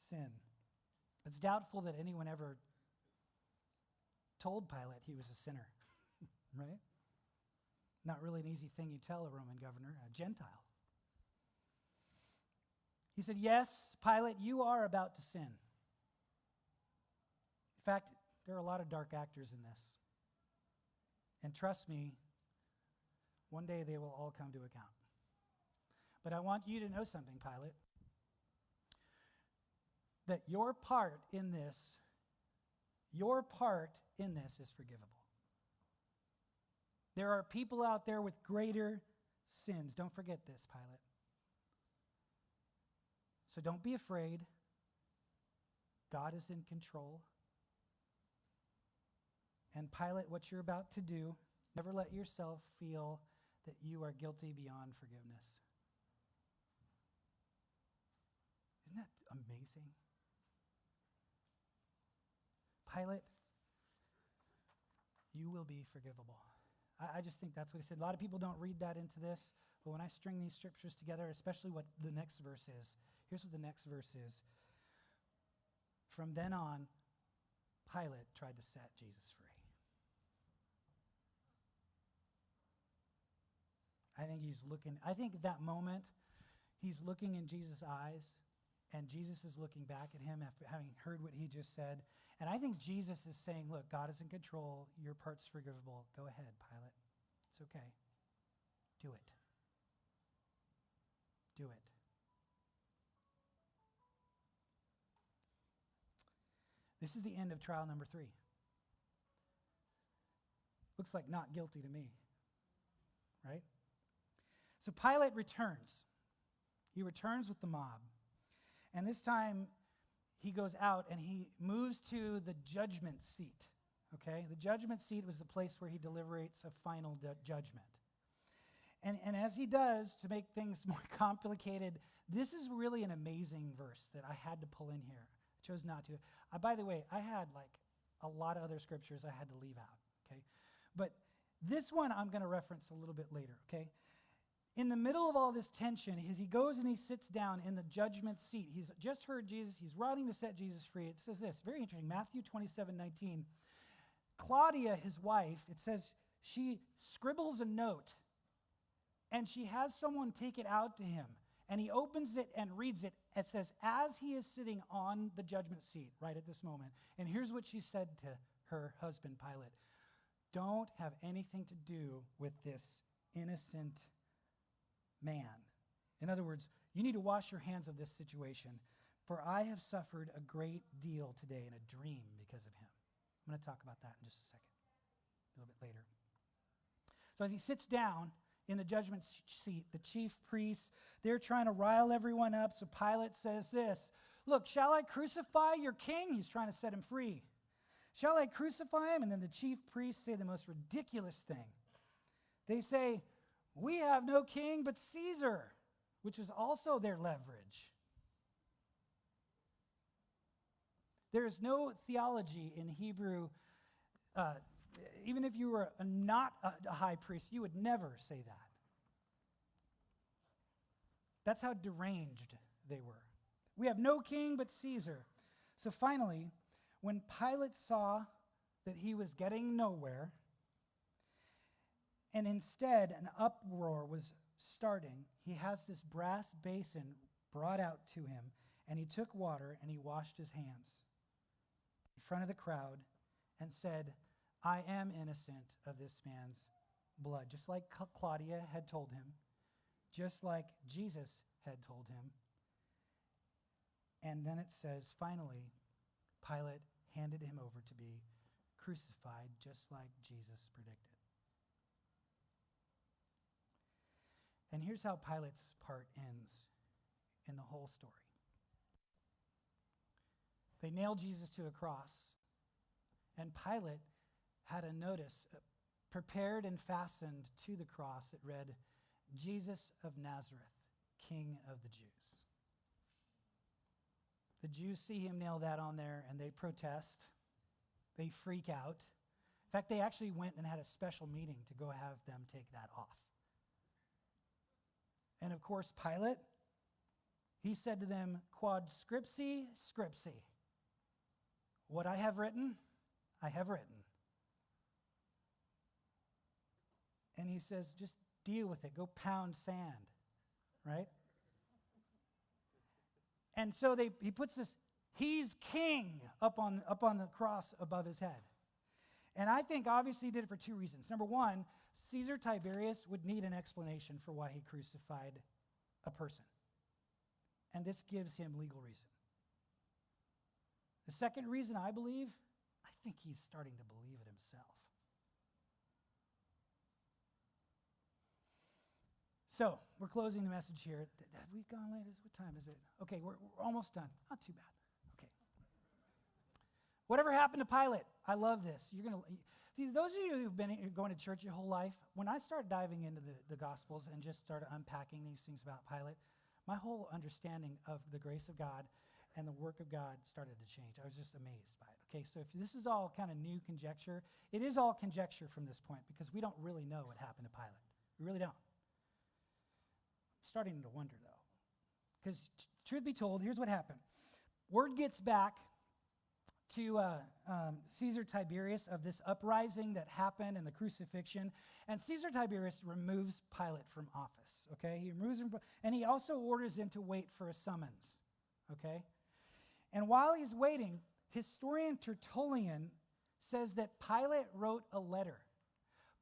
sin. It's doubtful that anyone ever told Pilate he was a sinner, right? Not really an easy thing you tell a Roman governor, a Gentile. He said, yes, Pilate, you are about to sin. In fact, there are a lot of dark actors in this. And trust me, one day they will all come to account. But I want you to know something, Pilate, that your part in this is forgivable. There are people out there with greater sins. Don't forget this, Pilate. So don't be afraid. God is in control. And Pilate, what you're about to do, never let yourself feel that you are guilty beyond forgiveness. Isn't that amazing? Pilate, you will be forgivable. I just think that's what he said. A lot of people don't read that into this, but when I string these scriptures together, especially what the next verse is, here's what the next verse is. From then on, Pilate tried to set Jesus free. I think at that moment, he's looking in Jesus' eyes, and Jesus is looking back at him after having heard what he just said. And I think Jesus is saying, look, God is in control. Your part's forgivable. Go ahead, Pilate. It's okay. Do it. Do it. This is the end of trial number 3. Looks like not guilty to me, right? So Pilate returns. He returns with the mob. And this time, he goes out and he moves to the judgment seat, okay? The judgment seat was the place where he deliberates a final judgment. And as he does, to make things more complicated, this is really an amazing verse that I had to pull in here. I chose not to. By the way, I had like a lot of other scriptures I had to leave out, okay? But this one I'm going to reference a little bit later, okay? In the middle of all this tension, as he goes and he sits down in the judgment seat, he's just heard Jesus, he's running to set Jesus free. It says this, very interesting, Matthew 27:19. Claudia, his wife, it says she scribbles a note and she has someone take it out to him. And he opens it and reads it. It says, as he is sitting on the judgment seat right at this moment. And here's what she said to her husband, Pilate. Don't have anything to do with this innocent man. In other words, you need to wash your hands of this situation, for I have suffered a great deal today in a dream because of him. I'm going to talk about that in just a second, a little bit later. So as he sits down in the judgment seat, the chief priests, they're trying to rile everyone up. So Pilate says this, look, shall I crucify your king? He's trying to set him free. Shall I crucify him? And then the chief priests say the most ridiculous thing. They say, we have no king but Caesar, which is also their leverage. There is no theology in Hebrew. Even if you were not a high priest, you would never say that. That's how deranged they were. We have no king but Caesar. So finally, when Pilate saw that he was getting nowhere, and instead an uproar was starting, he has this brass basin brought out to him, and he took water and he washed his hands in front of the crowd and said, I am innocent of this man's blood, just like Claudia had told him, just like Jesus had told him. And then it says, finally, Pilate handed him over to be crucified, just like Jesus predicted. And here's how Pilate's part ends in the whole story. They nailed Jesus to a cross, and Pilate had a notice prepared and fastened to the cross. It read, Jesus of Nazareth, King of the Jews. The Jews see him nail that on there, and they protest. They freak out. In fact, they actually went and had a special meeting to go have them take that off. And of course, Pilate, he said to them, quod scripsi, scripsi. What I have written, I have written. And he says, just deal with it. Go pound sand, right? And so he puts this, he's king, up on the cross above his head. And I think obviously he did it for two reasons. Number one, Caesar Tiberius would need an explanation for why he crucified a person. And this gives him legal reason. The second reason I believe, I think he's starting to believe it himself. So, we're closing the message here. Have we gone late? What time is it? Okay, we're almost done. Not too bad. Okay. Whatever happened to Pilate? I love this. You're going to see, those of you who've been going to church your whole life, when I started diving into the Gospels and just started unpacking these things about Pilate, my whole understanding of the grace of God and the work of God started to change. I was just amazed by it. Okay, so if this is all kind of new conjecture, it is all conjecture from this point because we don't really know what happened to Pilate. We really don't. Starting to wonder, though. Because truth be told, here's what happened. Word gets back to Caesar Tiberius of this uprising that happened and the crucifixion. And Caesar Tiberius removes Pilate from office, okay? He removes him, and he also orders him to wait for a summons, okay? And while he's waiting, historian Tertullian says that Pilate wrote a letter.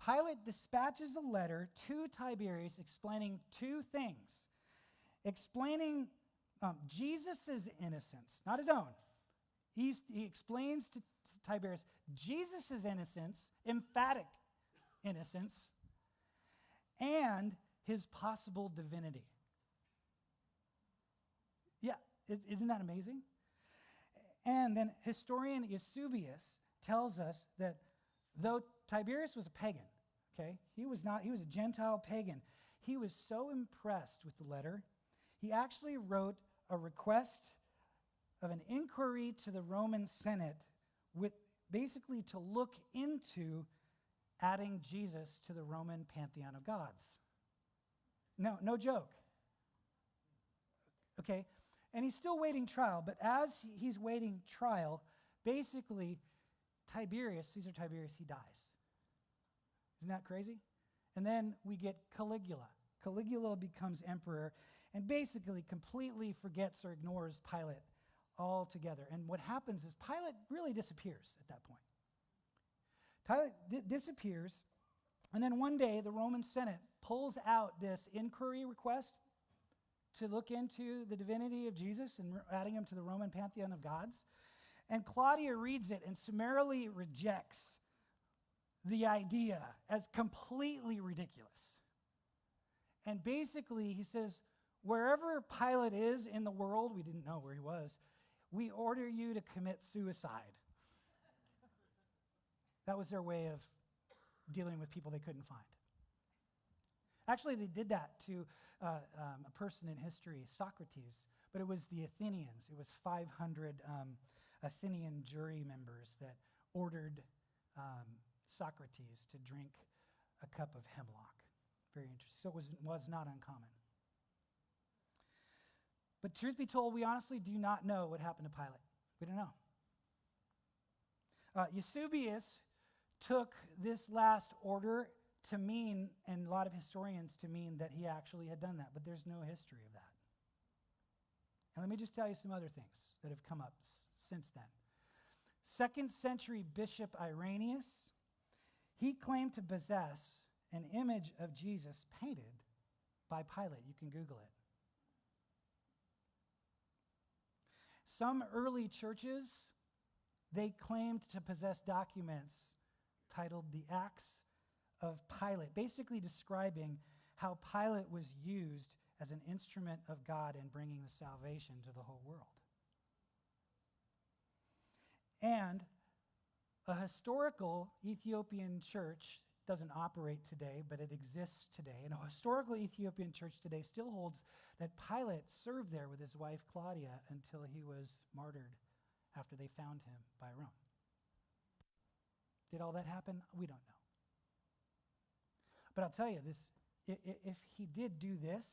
Pilate dispatches a letter to Tiberius explaining two things. Explaining Jesus' innocence, not his own. He explains to Tiberius Jesus' innocence, emphatic innocence, and his possible divinity. Yeah, isn't that amazing? And then historian Eusebius tells us that though Tiberius was a pagan, okay, he was a Gentile pagan. He was so impressed with the letter, he actually wrote a request of an inquiry to the Roman Senate with basically to look into adding Jesus to the Roman pantheon of gods. No joke. Okay, and he's still waiting trial, but as he's waiting trial, basically Caesar Tiberius, he dies. Isn't that crazy? And then we get Caligula. Caligula becomes emperor and basically completely forgets or ignores Pilate altogether. And what happens is Pilate really disappears at that point. Pilate disappears, and then one day the Roman Senate pulls out this inquiry request to look into the divinity of Jesus and adding him to the Roman pantheon of gods. And Claudia reads it and summarily rejects the idea as completely ridiculous. And basically he says, wherever Pilate is in the world, we didn't know where he was, we order you to commit suicide. That was their way of dealing with people they couldn't find. Actually, they did that to a person in history, Socrates, but it was the Athenians. It was 500 Athenian jury members that ordered Socrates to drink a cup of hemlock. Very interesting. So it was not uncommon. But truth be told, we honestly do not know what happened to Pilate. We don't know. Eusebius took this last order to mean, and a lot of historians to mean, that he actually had done that, but there's no history of that. And let me just tell you some other things that have come up since then. 2nd century Bishop Irenaeus, he claimed to possess an image of Jesus painted by Pilate. You can Google it. Some early churches, they claimed to possess documents titled The Acts of Pilate, basically describing how Pilate was used as an instrument of God in bringing the salvation to the whole world. And a historical Ethiopian church doesn't operate today, but it exists today. And a historical Ethiopian church today still holds that Pilate served there with his wife Claudia until he was martyred after they found him by Rome. Did all that happen? We don't know. But I'll tell you this, if he did do this,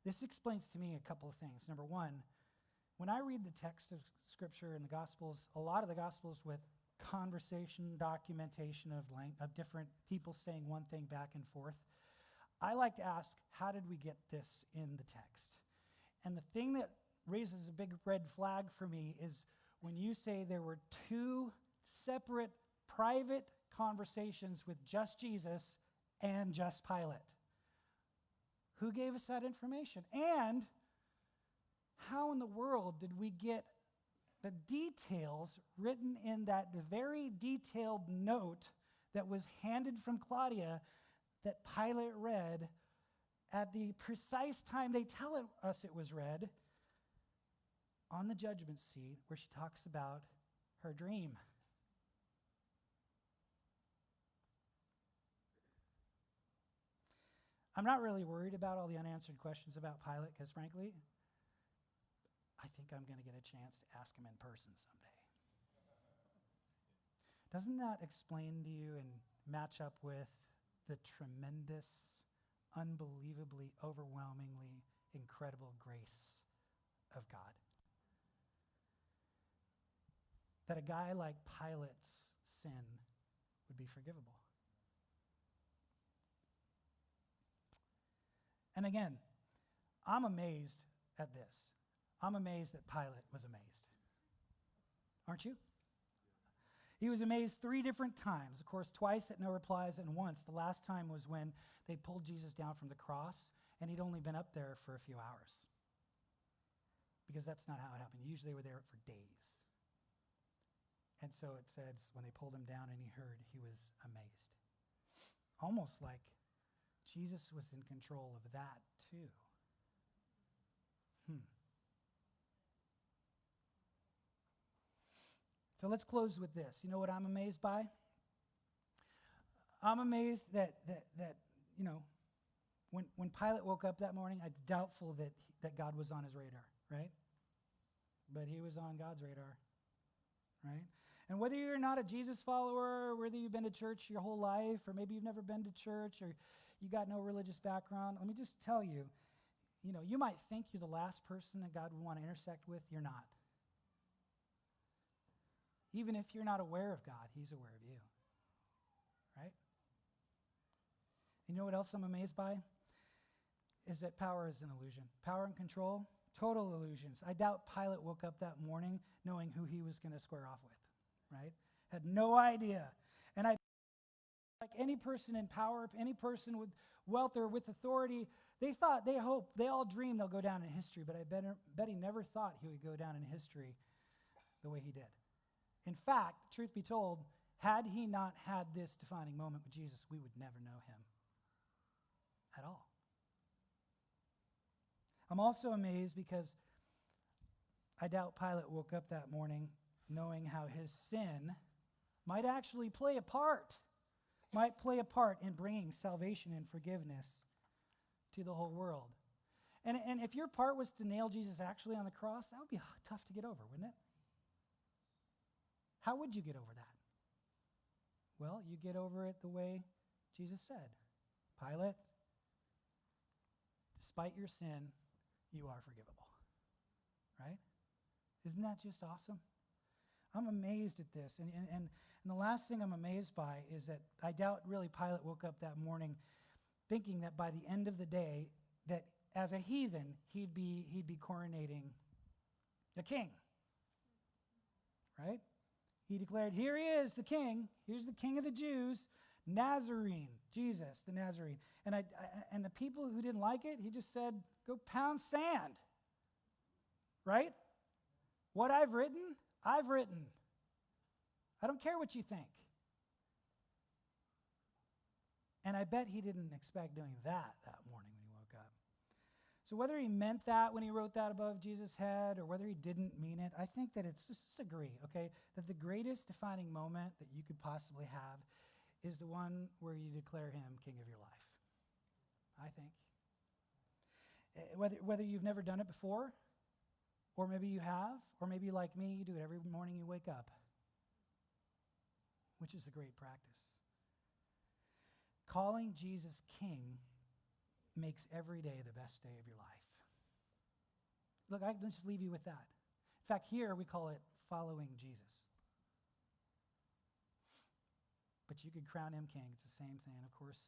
this explains to me a couple of things. Number one, when I read the text of Scripture in the Gospels, a lot of the Gospels with conversation, documentation of different people saying one thing back and forth, I like to ask, how did we get this in the text? And the thing that raises a big red flag for me is when you say there were two separate private conversations with just Jesus and just Pilate. Who gave us that information? And how in the world did we get the details written in that very detailed note that was handed from Claudia that Pilate read at the precise time they tell us it was read on the judgment seat where she talks about her dream? I'm not really worried about all the unanswered questions about Pilate because, frankly, I think I'm going to get a chance to ask him in person someday. Doesn't that explain to you and match up with the tremendous, unbelievably, overwhelmingly incredible grace of God? That a guy like Pilate's sin would be forgivable. And again, I'm amazed at this. I'm amazed that Pilate was amazed. Aren't you? He was amazed 3 different times. Of course, twice at no replies and once. The last time was when they pulled Jesus down from the cross, and he'd only been up there for a few hours. Because that's not how it happened. Usually they were there for days. And so it says when they pulled him down and he heard, he was amazed. Almost like Jesus was in control of that too. So let's close with this. You know what I'm amazed by? I'm amazed that you know, when Pilate woke up that morning, it's doubtful that God was on his radar, right? But he was on God's radar, right? And whether you're not a Jesus follower, or whether you've been to church your whole life, or maybe you've never been to church, or you got no religious background, let me just tell you, you know, you might think you're the last person that God would want to intersect with. You're not. Even if you're not aware of God, he's aware of you, right? You know what else I'm amazed by? Is that power is an illusion. Power and control, total illusions. I doubt Pilate woke up that morning knowing who he was going to square off with, right? Had no idea. And I like any person in power, any person with wealth or with authority, they hope, they all dream they'll go down in history, but I bet he never thought he would go down in history the way he did. In fact, truth be told, had he not had this defining moment with Jesus, we would never know him at all. I'm also amazed because I doubt Pilate woke up that morning knowing how his sin might actually play a part in bringing salvation and forgiveness to the whole world. And if your part was to nail Jesus actually on the cross, that would be tough to get over, wouldn't it? How would you get over that? Well, you get over it the way Jesus said. Pilate, despite your sin, you are forgivable. Right? Isn't that just awesome? I'm amazed at this. And the last thing I'm amazed by is that I doubt really Pilate woke up that morning thinking that by the end of the day, that as a heathen, he'd be coronating a king. Right? He declared, here he is, the king. Here's the king of the Jews, Nazarene, Jesus, the Nazarene. And the people who didn't like it, he just said, go pound sand. Right? What I've written, I've written. I don't care what you think. And I bet he didn't expect doing that morning when he woke up. So whether he meant that when he wrote that above Jesus' head or whether he didn't mean it, I think that it's just agree, okay, that the greatest defining moment that you could possibly have is the one where you declare him king of your life, I think. Whether you've never done it before, or maybe you have, or maybe like me, you do it every morning you wake up, which is a great practice. Calling Jesus king makes every day the best day of your life. Look, I can just leave you with that. In fact, here we call it following Jesus. But you could crown him king. It's the same thing. Of course,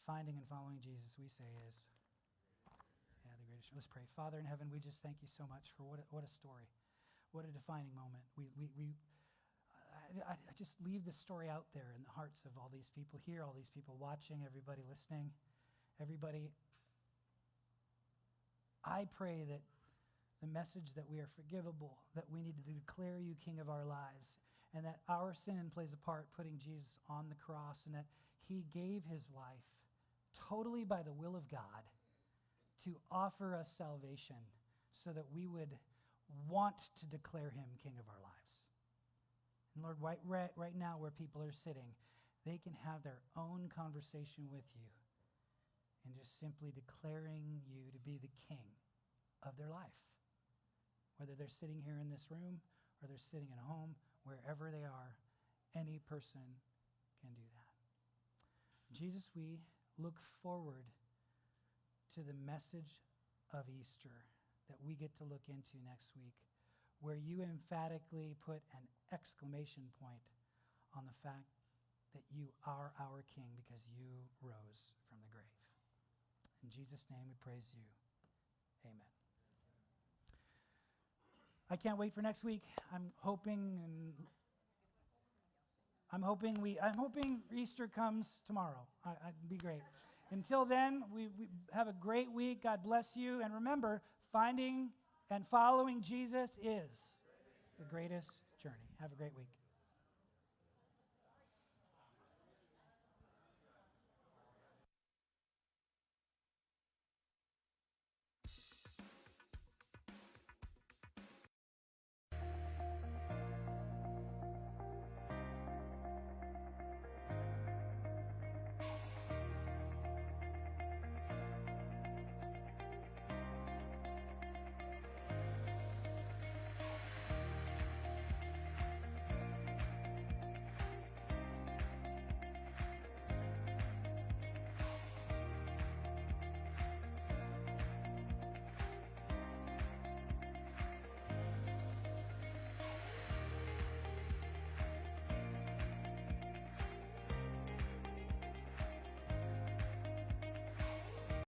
finding and following Jesus, we say, is the greatest. Let's pray. Father in heaven, we just thank you so much for what a story, what a defining moment. I just leave this story out there in the hearts of all these people here, all these people watching, everybody listening, everybody. I pray that the message that we are forgivable, that we need to declare you king of our lives, and that our sin plays a part putting Jesus on the cross, and that he gave his life totally by the will of God to offer us salvation so that we would want to declare him king of our lives. And Lord, right now where people are sitting, they can have their own conversation with you and just simply declaring you to be the king of their life. Whether they're sitting here in this room or they're sitting at home, wherever they are, any person can do that. Jesus, we look forward to the message of Easter that we get to look into next week, where you emphatically put an exclamation point on the fact that you are our king because you rose from the grave. In Jesus' name we praise you. Amen. I can't wait for next week. I'm hoping Easter comes tomorrow. It'd be great. Until then, we have a great week. God bless you. And remember, finding and following Jesus is the greatest journey. Have a great week.